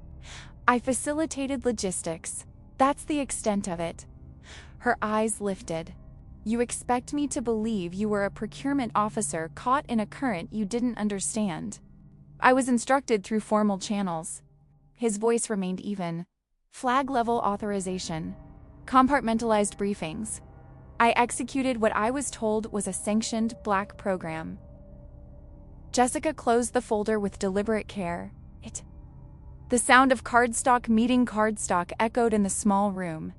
"I facilitated logistics. That's the extent of it." Her eyes lifted. "You expect me to believe you were a procurement officer caught in a current you didn't understand?" "I was instructed through formal channels." His voice remained even. "Flag-level authorization. Compartmentalized briefings. I executed what I was told was a sanctioned black program. Jessica closed the folder with deliberate care. The sound of cardstock meeting cardstock echoed in the small room.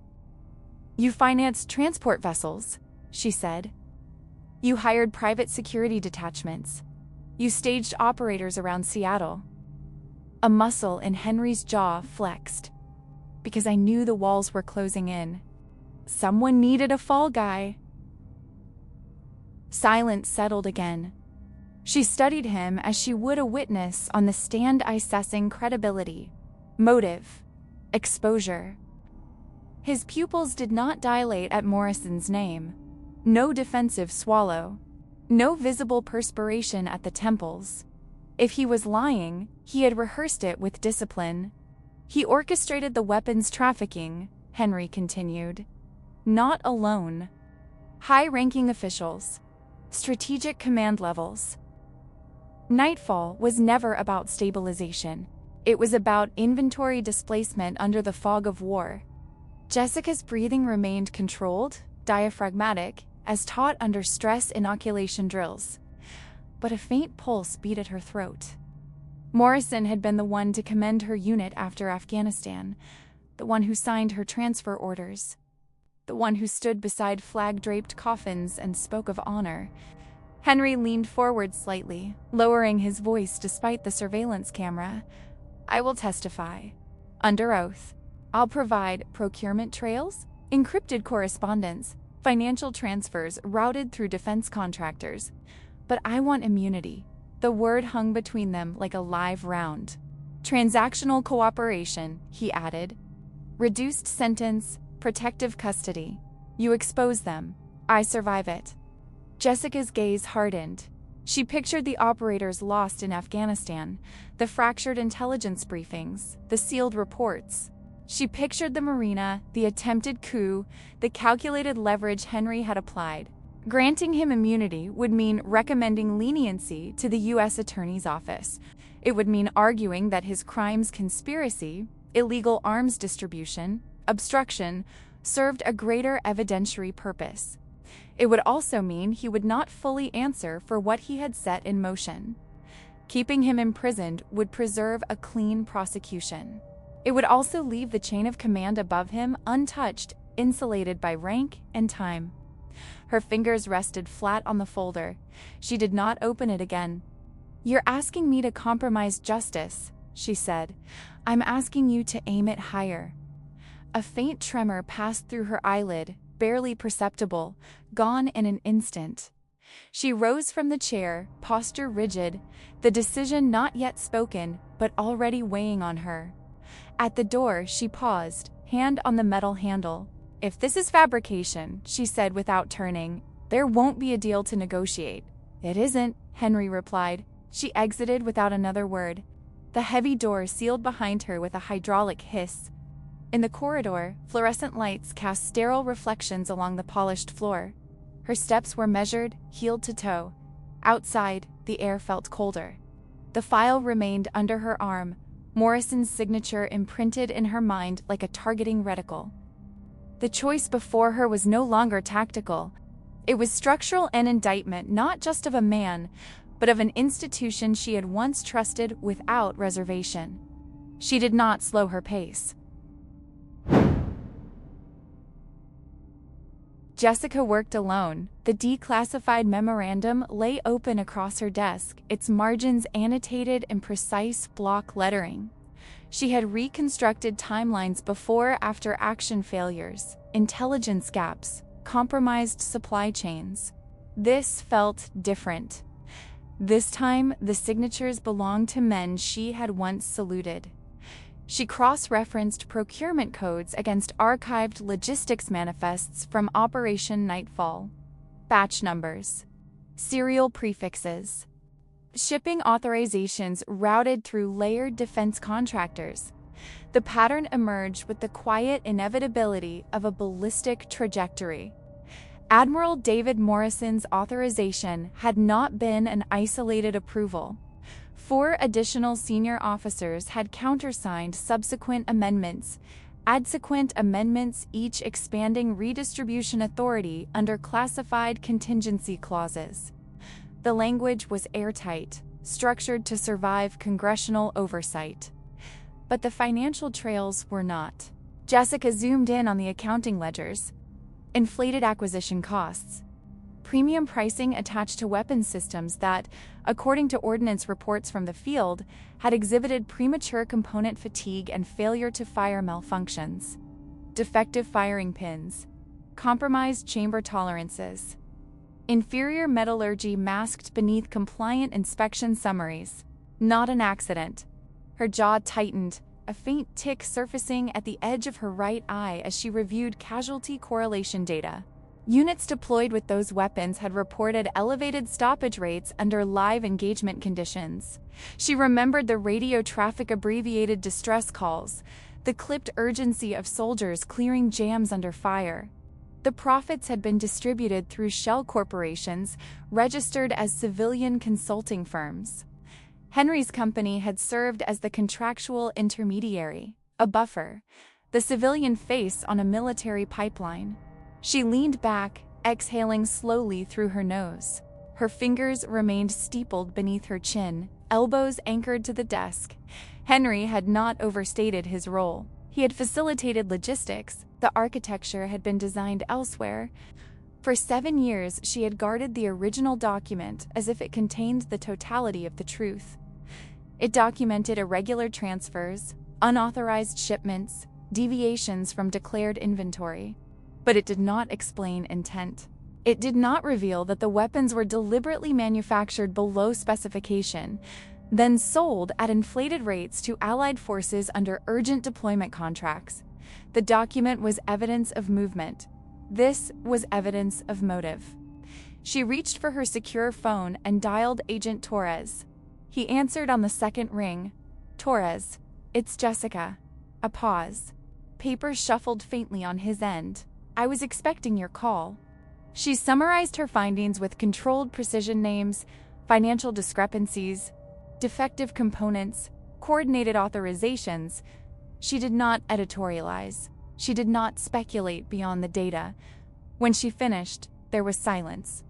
You financed transport vessels, she said. You hired private security detachments. You staged operators around Seattle. A muscle in Henry's jaw flexed. Because I knew the walls were closing in. Someone needed a fall guy. Silence settled again. She studied him as she would a witness on the stand, assessing credibility, motive, exposure. His pupils did not dilate at Morrison's name. No defensive swallow. No visible perspiration at the temples. If he was lying, he had rehearsed it with discipline. He orchestrated the weapons trafficking, Henry continued. Not alone. High-ranking officials. Strategic command levels. Nightfall was never about stabilization. It was about inventory displacement under the fog of war. Jessica's breathing remained controlled, diaphragmatic, as taught under stress inoculation drills. But a faint pulse beat at her throat. Morrison had been the one to commend her unit after Afghanistan, the one who signed her transfer orders, the one who stood beside flag-draped coffins and spoke of honor. Henry leaned forward slightly, lowering his voice despite the surveillance camera. I will testify. Under oath. I'll provide procurement trails, encrypted correspondence, financial transfers routed through defense contractors. But I want immunity. The word hung between them like a live round. Transactional cooperation, he added. Reduced sentence, protective custody. You expose them. I survive it. Jessica's gaze hardened. She pictured the operators lost in Afghanistan, the fractured intelligence briefings, the sealed reports. She pictured the marina, the attempted coup, the calculated leverage Henry had applied. Granting him immunity would mean recommending leniency to the U.S. Attorney's Office. It would mean arguing that his crimes conspiracy, illegal arms distribution, obstruction, served a greater evidentiary purpose. It would also mean he would not fully answer for what he had set in motion. Keeping him imprisoned would preserve a clean prosecution. It would also leave the chain of command above him untouched, insulated by rank and time. Her fingers rested flat on the folder. She did not open it again. You're asking me to compromise justice, she said. I'm asking you to aim it higher. A faint tremor passed through her eyelid, barely perceptible, gone in an instant. She rose from the chair, posture rigid, the decision not yet spoken, but already weighing on her. At the door, she paused, hand on the metal handle. If this is fabrication, she said without turning, there won't be a deal to negotiate. It isn't, Henry replied. She exited without another word. The heavy door sealed behind her with a hydraulic hiss. In the corridor, fluorescent lights cast sterile reflections along the polished floor. Her steps were measured, heel to toe. Outside, the air felt colder. The file remained under her arm, Morrison's signature imprinted in her mind like a targeting reticle. The choice before her was no longer tactical. It was structural, an indictment not just of a man, but of an institution she had once trusted without reservation. She did not slow her pace. Jessica worked alone. The declassified memorandum lay open across her desk, its margins annotated in precise block lettering. She had reconstructed timelines before-after action failures, intelligence gaps, compromised supply chains. This felt different. This time, the signatures belonged to men she had once saluted. She cross-referenced procurement codes against archived logistics manifests from Operation Nightfall. Batch numbers. Serial prefixes. Shipping authorizations routed through layered defense contractors. The pattern emerged with the quiet inevitability of a ballistic trajectory. Admiral David Morrison's authorization had not been an isolated approval. 4 additional senior officers had countersigned subsequent amendments, Subsequent amendments, each expanding redistribution authority under classified contingency clauses. The language was airtight, structured to survive congressional oversight. But the financial trails were not. Jessica zoomed in on the accounting ledgers. Inflated acquisition costs. Premium pricing attached to weapons systems that, according to ordnance reports from the field, had exhibited premature component fatigue and failure to fire malfunctions. Defective firing pins. Compromised chamber tolerances. Inferior metallurgy masked beneath compliant inspection summaries. Not an accident. Her jaw tightened, a faint tick surfacing at the edge of her right eye as she reviewed casualty correlation data. Units deployed with those weapons had reported elevated stoppage rates under live engagement conditions. She remembered the radio traffic abbreviated distress calls, the clipped urgency of soldiers clearing jams under fire. The profits had been distributed through shell corporations registered as civilian consulting firms. Henry's company had served as the contractual intermediary, a buffer, the civilian face on a military pipeline. She leaned back, exhaling slowly through her nose. Her fingers remained steepled beneath her chin, elbows anchored to the desk. Henry had not overstated his role. He had facilitated logistics. The architecture had been designed elsewhere. For 7 years, she had guarded the original document as if it contained the totality of the truth. It documented irregular transfers, unauthorized shipments, deviations from declared inventory. But it did not explain intent. It did not reveal that the weapons were deliberately manufactured below specification, then sold at inflated rates to Allied forces under urgent deployment contracts. The document was evidence of movement. This was evidence of motive. She reached for her secure phone and dialed Agent Torres. He answered on the second ring. "Torres, it's Jessica." A pause. Papers shuffled faintly on his end. "I was expecting your call." She summarized her findings with controlled precision: names, financial discrepancies, defective components, coordinated authorizations. She did not editorialize. She did not speculate beyond the data. When she finished, there was silence.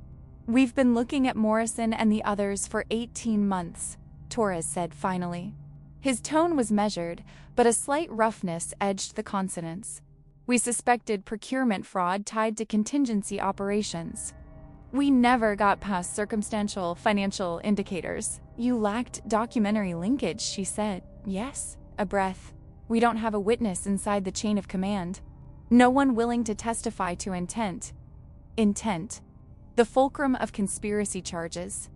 "We've been looking at Morrison and the others for 18 months, Torres said finally. His tone was measured, but a slight roughness edged the consonants. "We suspected procurement fraud tied to contingency operations. We never got past circumstantial financial indicators. You lacked documentary linkage," she said. "Yes." A breath. "We don't have a witness inside the chain of command. No one willing to testify to intent." Intent. The fulcrum of conspiracy charges.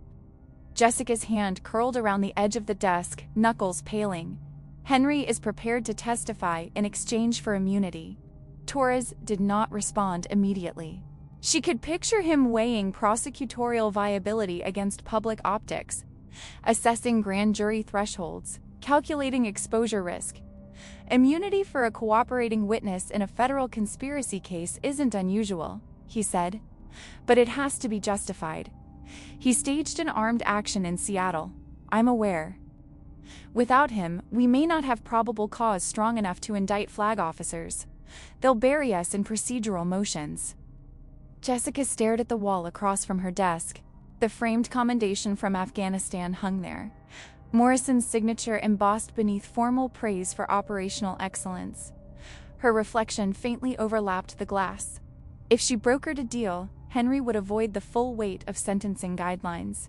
Jessica's hand curled around the edge of the desk, knuckles paling. "Henry is prepared to testify in exchange for immunity." Torres did not respond immediately. She could picture him weighing prosecutorial viability against public optics, assessing grand jury thresholds, calculating exposure risk. "Immunity for a cooperating witness in a federal conspiracy case isn't unusual," he said, "but it has to be justified. He staged an armed action in Seattle. I'm aware. Without him, we may not have probable cause strong enough to indict flag officers. They'll bury us in procedural motions." Jessica stared at the wall across from her desk. The framed commendation from Afghanistan hung there, Morrison's signature embossed beneath formal praise for operational excellence. Her reflection faintly overlapped the glass. If she brokered a deal, Henry would avoid the full weight of sentencing guidelines.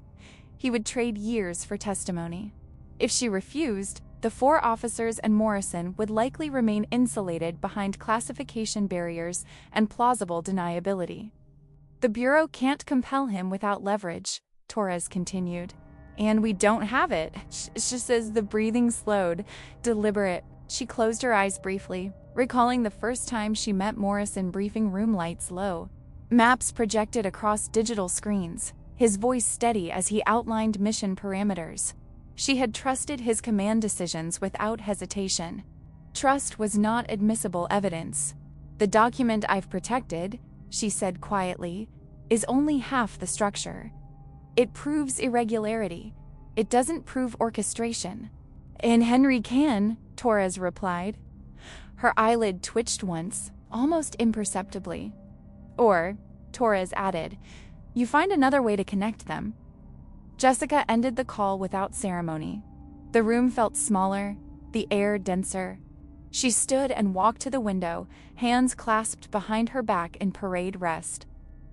He would trade years for testimony. If she refused, the 4 officers and Morrison would likely remain insulated behind classification barriers and plausible deniability. "The Bureau can't compel him without leverage," Torres continued. "And we don't have it," just as the breathing slowed, deliberate. She closed her eyes briefly, recalling the first time she met Morrison, briefing room lights low. Maps projected across digital screens, his voice steady as he outlined mission parameters. She had trusted his command decisions without hesitation. Trust was not admissible evidence. "The document I've protected," she said quietly, "is only half the structure. It proves irregularity. It doesn't prove orchestration." "And Henry can," Torres replied. Her eyelid twitched once, almost imperceptibly. Or, Torres added, you find another way to connect them. Jessica ended the call without ceremony. The room felt smaller, the air denser. She stood and walked to the window, hands clasped behind her back in parade rest.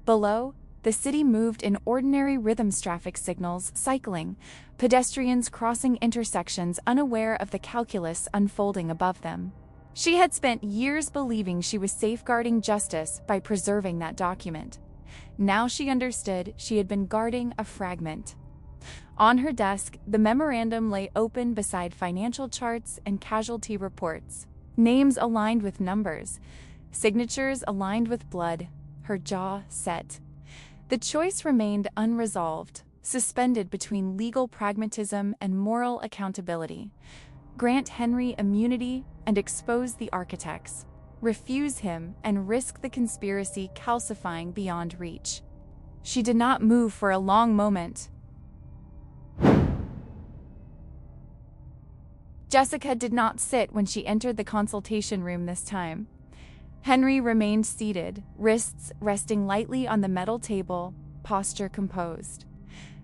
Below, the city moved in ordinary rhythms, traffic signals cycling, pedestrians crossing intersections unaware of the calculus unfolding above them. She had spent years believing she was safeguarding justice by preserving that document. Now she understood she had been guarding a fragment. On her desk, the memorandum lay open beside financial charts and casualty reports. Names aligned with numbers, signatures aligned with blood, her jaw set. The choice remained unresolved, suspended between legal pragmatism and moral accountability. Grant Henry immunity and expose the architects. Refuse him and risk the conspiracy calcifying beyond reach. She did not move for a long moment. Jessica did not sit when she entered the consultation room this time. Henry remained seated, wrists resting lightly on the metal table, posture composed.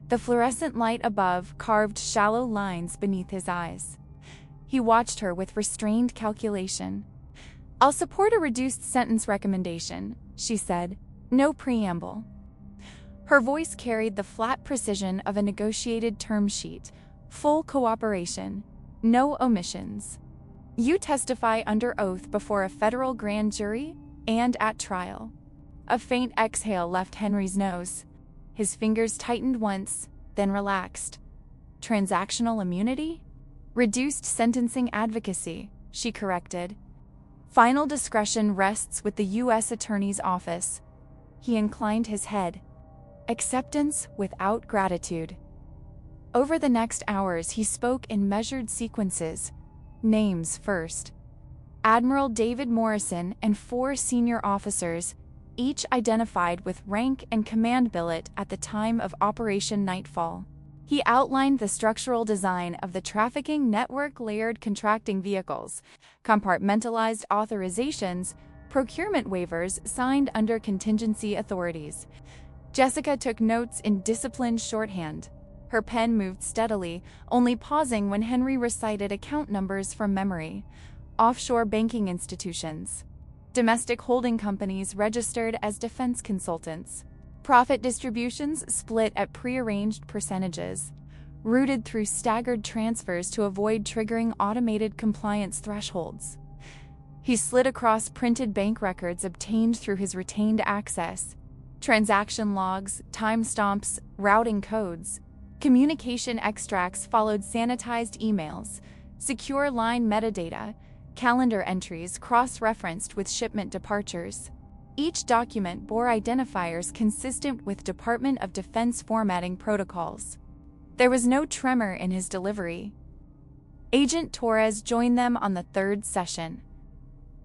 The fluorescent light above carved shallow lines beneath his eyes. He watched her with restrained calculation. "I'll support a reduced sentence recommendation," she said. "No preamble." Her voice carried the flat precision of a negotiated term sheet. Full cooperation. No omissions. You testify under oath before a federal grand jury and at trial. A faint exhale left Henry's nose. His fingers tightened once, then relaxed. Transactional immunity? Reduced sentencing advocacy, she corrected. Final discretion rests with the U.S. Attorney's Office. He inclined his head. Acceptance without gratitude. Over the next hours, he spoke in measured sequences. Names first. Admiral David Morrison and 4 senior officers, each identified with rank and command billet at the time of Operation Nightfall. He outlined the structural design of the trafficking network, layered contracting vehicles, compartmentalized authorizations, procurement waivers signed under contingency authorities. Jessica took notes in disciplined shorthand. Her pen moved steadily, only pausing when Henry recited account numbers from memory. Offshore banking institutions. Domestic holding companies registered as defense consultants. Profit distributions split at prearranged percentages. Routed through staggered transfers to avoid triggering automated compliance thresholds. He slid across printed bank records obtained through his retained access. Transaction logs, timestamps, routing codes. Communication extracts followed sanitized emails, secure line metadata, calendar entries cross-referenced with shipment departures. Each document bore identifiers consistent with Department of Defense formatting protocols. There was no tremor in his delivery. Agent Torres joined them on the 3rd session.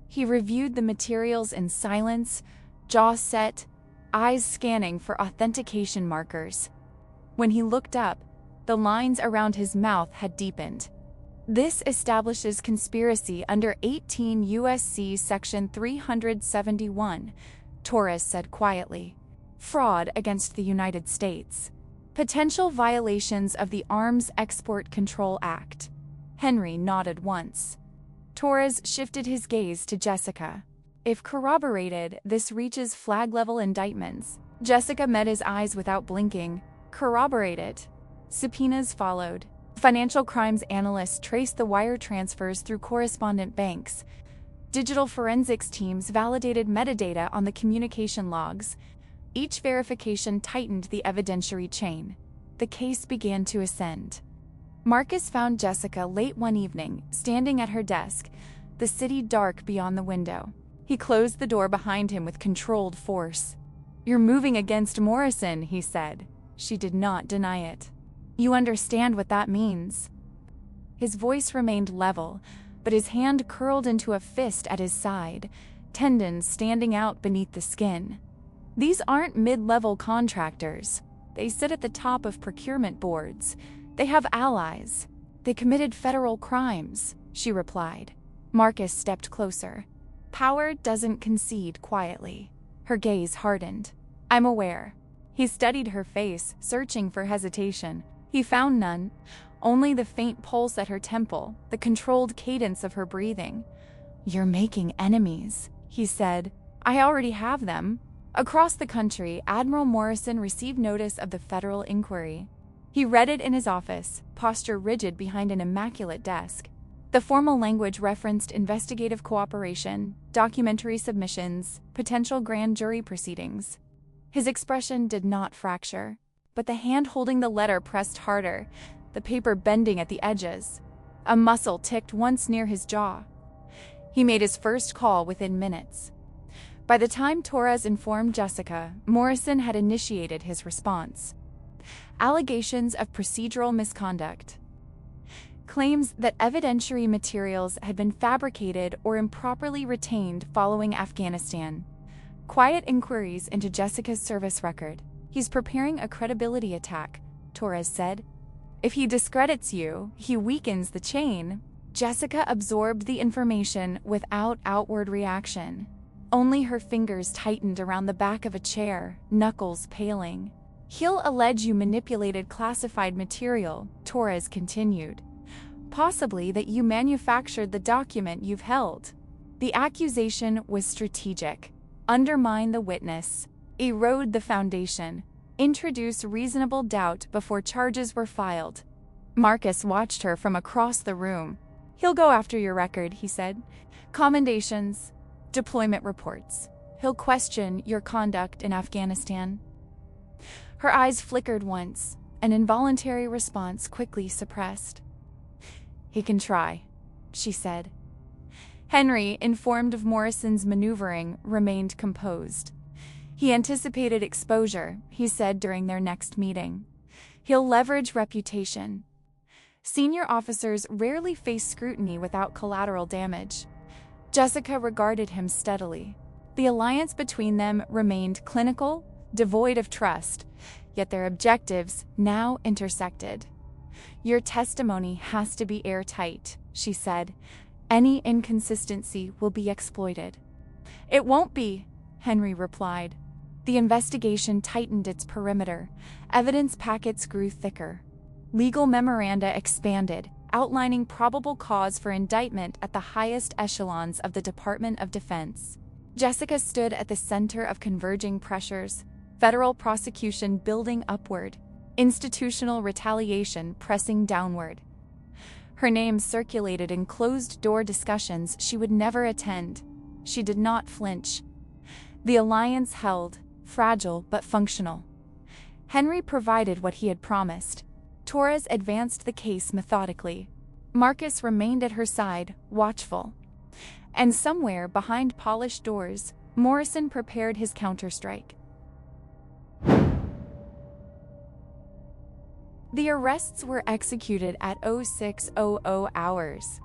He reviewed the materials in silence, jaw set, eyes scanning for authentication markers. When he looked up, the lines around his mouth had deepened. This establishes conspiracy under 18 U.S.C. Section 371, Torres said quietly. Fraud against the United States. Potential violations of the Arms Export Control Act. Henry nodded once. Torres shifted his gaze to Jessica. If corroborated, this reaches flag-level indictments. Jessica met his eyes without blinking. Corroborate it. Subpoenas followed. Financial crimes analysts traced the wire transfers through correspondent banks. Digital forensics teams validated metadata on the communication logs. Each verification tightened the evidentiary chain. The case began to ascend. Marcus found Jessica late one evening, standing at her desk, the city dark beyond the window. He closed the door behind him with controlled force. "You're moving against Morrison," he said. She did not deny it. "You understand what that means." His voice remained level, but his hand curled into a fist at his side, tendons standing out beneath the skin. "These aren't mid-level contractors. They sit at the top of procurement boards. They have allies. They committed federal crimes," she replied. Marcus stepped closer. Power doesn't concede quietly. Her gaze hardened. I'm aware. He studied her face, searching for hesitation. He found none, only the faint pulse at her temple, the controlled cadence of her breathing. You're making enemies, he said. I already have them. Across the country, Admiral Morrison received notice of the federal inquiry. He read it in his office, posture rigid behind an immaculate desk. The formal language referenced investigative cooperation, documentary submissions, potential grand jury proceedings. His expression did not fracture, but the hand holding the letter pressed harder, the paper bending at the edges. A muscle ticked once near his jaw. He made his first call within minutes. By the time Torres informed Jessica, Morrison had initiated his response. Allegations of procedural misconduct. Claims that evidentiary materials had been fabricated or improperly retained following Afghanistan. Quiet inquiries into Jessica's service record. He's preparing a credibility attack, Torres said. If he discredits you, he weakens the chain. Jessica absorbed the information without outward reaction. Only her fingers tightened around the back of a chair, knuckles paling. He'll allege you manipulated classified material, Torres continued. Possibly that you manufactured the document you've held. The accusation was strategic. Undermine the witness. Erode the foundation. Introduce reasonable doubt before charges were filed. Marcus watched her from across the room. He'll go after your record, he said. Commendations. Deployment reports. He'll question your conduct in Afghanistan. Her eyes flickered once, an involuntary response quickly suppressed. He can try, she said. Henry, informed of Morrison's maneuvering, remained composed. He anticipated exposure, he said during their next meeting. He'll leverage reputation. Senior officers rarely face scrutiny without collateral damage. Jessica regarded him steadily. The alliance between them remained clinical, devoid of trust, yet their objectives now intersected. Your testimony has to be airtight, she said. Any inconsistency will be exploited. It won't be, Henry replied. The investigation tightened its perimeter. Evidence packets grew thicker. Legal memoranda expanded, outlining probable cause for indictment at the highest echelons of the Department of Defense. Jessica stood at the center of converging pressures, federal prosecution building upward, institutional retaliation pressing downward. Her name circulated in closed-door discussions she would never attend. She did not flinch. The alliance held, fragile but functional. Henry provided what he had promised. Torres advanced the case methodically. Marcus remained at her side, watchful. And somewhere behind polished doors, Morrison prepared his counterstrike. The arrests were executed at 0600 hours.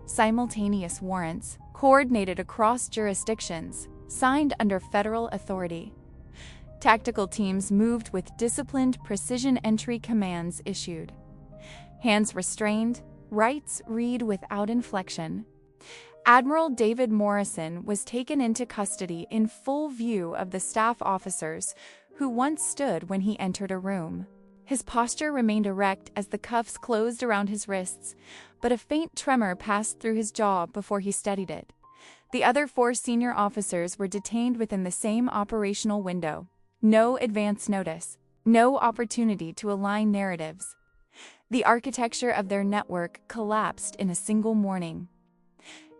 Simultaneous warrants, coordinated across jurisdictions, signed under federal authority. Tactical teams moved with disciplined precision entry commands issued. Hands restrained, rights read without inflection. Admiral David Morrison was taken into custody in full view of the staff officers who once stood when he entered a room. His posture remained erect as the cuffs closed around his wrists, but a faint tremor passed through his jaw before he steadied it. The other 4 senior officers were detained within the same operational window. No advance notice, no opportunity to align narratives. The architecture of their network collapsed in a single morning.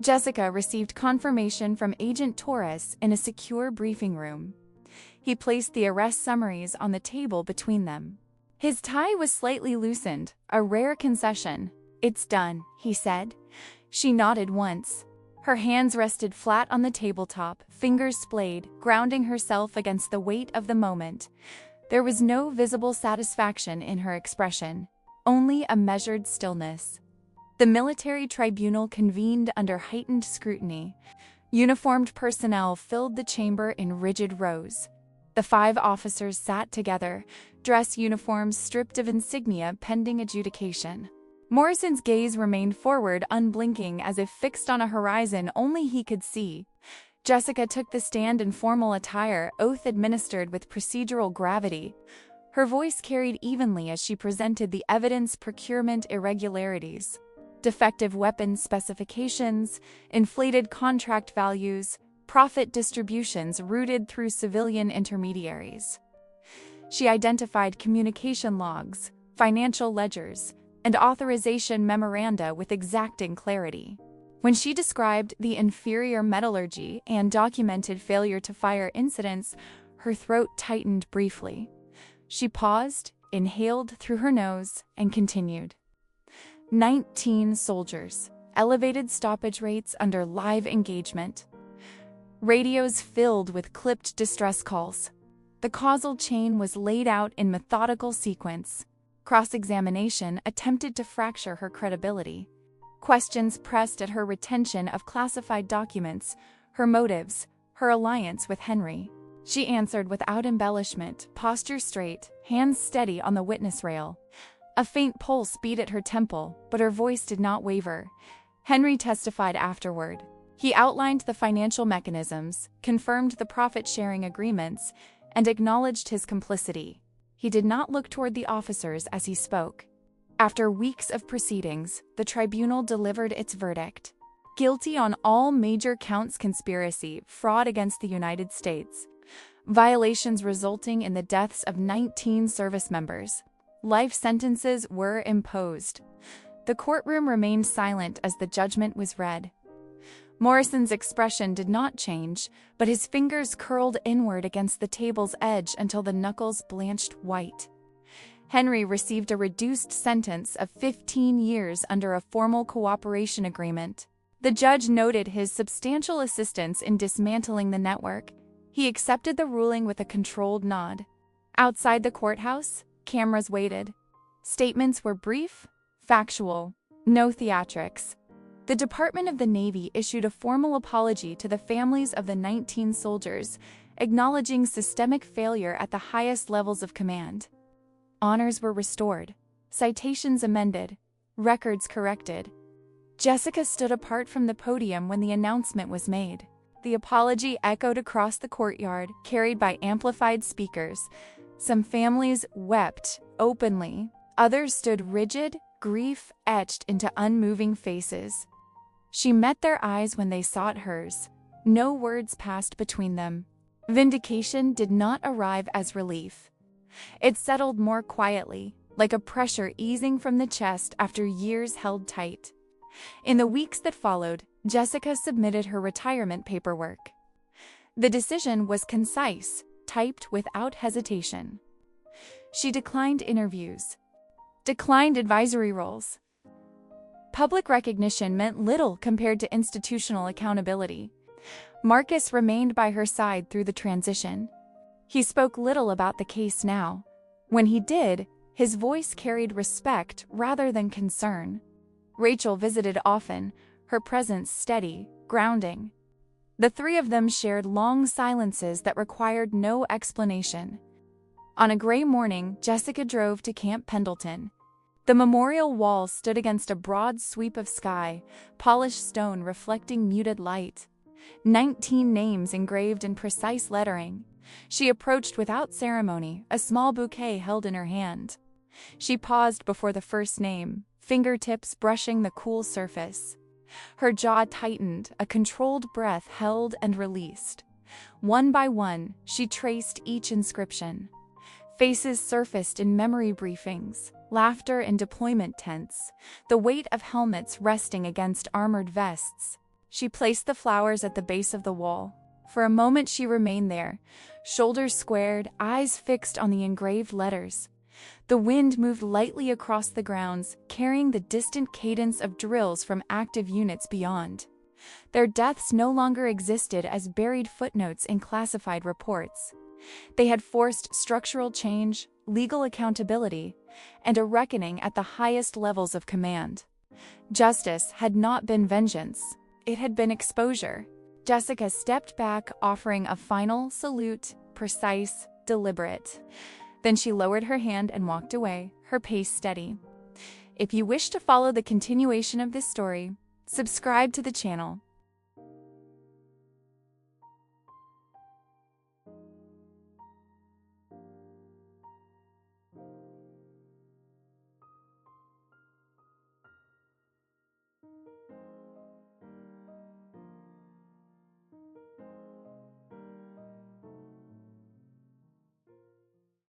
Jessica received confirmation from Agent Torres in a secure briefing room. He placed the arrest summaries on the table between them. His tie was slightly loosened, a rare concession. It's done, he said. She nodded once. Her hands rested flat on the tabletop, fingers splayed, grounding herself against the weight of the moment. There was no visible satisfaction in her expression, only a measured stillness. The military tribunal convened under heightened scrutiny. Uniformed personnel filled the chamber in rigid rows. The 5 officers sat together, dress uniforms stripped of insignia pending adjudication. Morrison's gaze remained forward, unblinking, as if fixed on a horizon only he could see. Jessica took the stand in formal attire, oath administered with procedural gravity. Her voice carried evenly as she presented the evidence: procurement irregularities, defective weapons specifications, inflated contract values, profit distributions routed through civilian intermediaries. She identified communication logs, financial ledgers, and authorization memoranda with exacting clarity. When she described the inferior metallurgy and documented failure to fire incidents, her throat tightened briefly. She paused, inhaled through her nose, and continued. 19 soldiers, elevated stoppage rates under live engagement. Radios filled with clipped distress calls. The causal chain was laid out in methodical sequence. Cross-examination attempted to fracture her credibility. Questions pressed at her retention of classified documents, her motives, her alliance with Henry. She answered without embellishment, posture straight, hands steady on the witness rail. A faint pulse beat at her temple, but her voice did not waver. Henry testified afterward. He outlined the financial mechanisms, confirmed the profit-sharing agreements, and acknowledged his complicity. He did not look toward the officers as he spoke. After weeks of proceedings, the tribunal delivered its verdict. Guilty on all major counts: conspiracy, fraud against the United States, violations resulting in the deaths of 19 service members. Life sentences were imposed. The courtroom remained silent as the judgment was read. Morrison's expression did not change, but his fingers curled inward against the table's edge until the knuckles blanched white. Henry received a reduced sentence of 15 years under a formal cooperation agreement. The judge noted his substantial assistance in dismantling the network. He accepted the ruling with a controlled nod. Outside the courthouse, cameras waited. Statements were brief, factual, no theatrics. The Department of the Navy issued a formal apology to the families of the 19 soldiers, acknowledging systemic failure at the highest levels of command. Honors were restored, citations amended, records corrected. Jessica stood apart from the podium when the announcement was made. The apology echoed across the courtyard, carried by amplified speakers. Some families wept openly. Others stood rigid, grief etched into unmoving faces. She met their eyes when they sought hers. No words passed between them. Vindication did not arrive as relief. It settled more quietly, like a pressure easing from the chest after years held tight. In the weeks that followed, Jessica submitted her retirement paperwork. The decision was concise, typed without hesitation. She declined interviews, declined advisory roles. Public recognition meant little compared to institutional accountability. Marcus remained by her side through the transition. He spoke little about the case now. When he did, his voice carried respect rather than concern. Rachel visited often, her presence steady, grounding. The three of them shared long silences that required no explanation. On a gray morning, Jessica drove to Camp Pendleton. The memorial wall stood against a broad sweep of sky, polished stone reflecting muted light. 19 names engraved in precise lettering. She approached without ceremony, a small bouquet held in her hand. She paused before the first name, fingertips brushing the cool surface. Her jaw tightened, a controlled breath held and released. One by one, she traced each inscription. Faces surfaced in memory briefings, laughter in deployment tents, the weight of helmets resting against armored vests. She placed the flowers at the base of the wall. For a moment she remained there, shoulders squared, eyes fixed on the engraved letters. The wind moved lightly across the grounds, carrying the distant cadence of drills from active units beyond. Their deaths no longer existed as buried footnotes in classified reports. They had forced structural change, legal accountability, and a reckoning at the highest levels of command. Justice had not been vengeance. It had been exposure. Jessica stepped back, offering a final salute, precise, deliberate. Then she lowered her hand and walked away, her pace steady. If you wish to follow the continuation of this story, subscribe to the channel.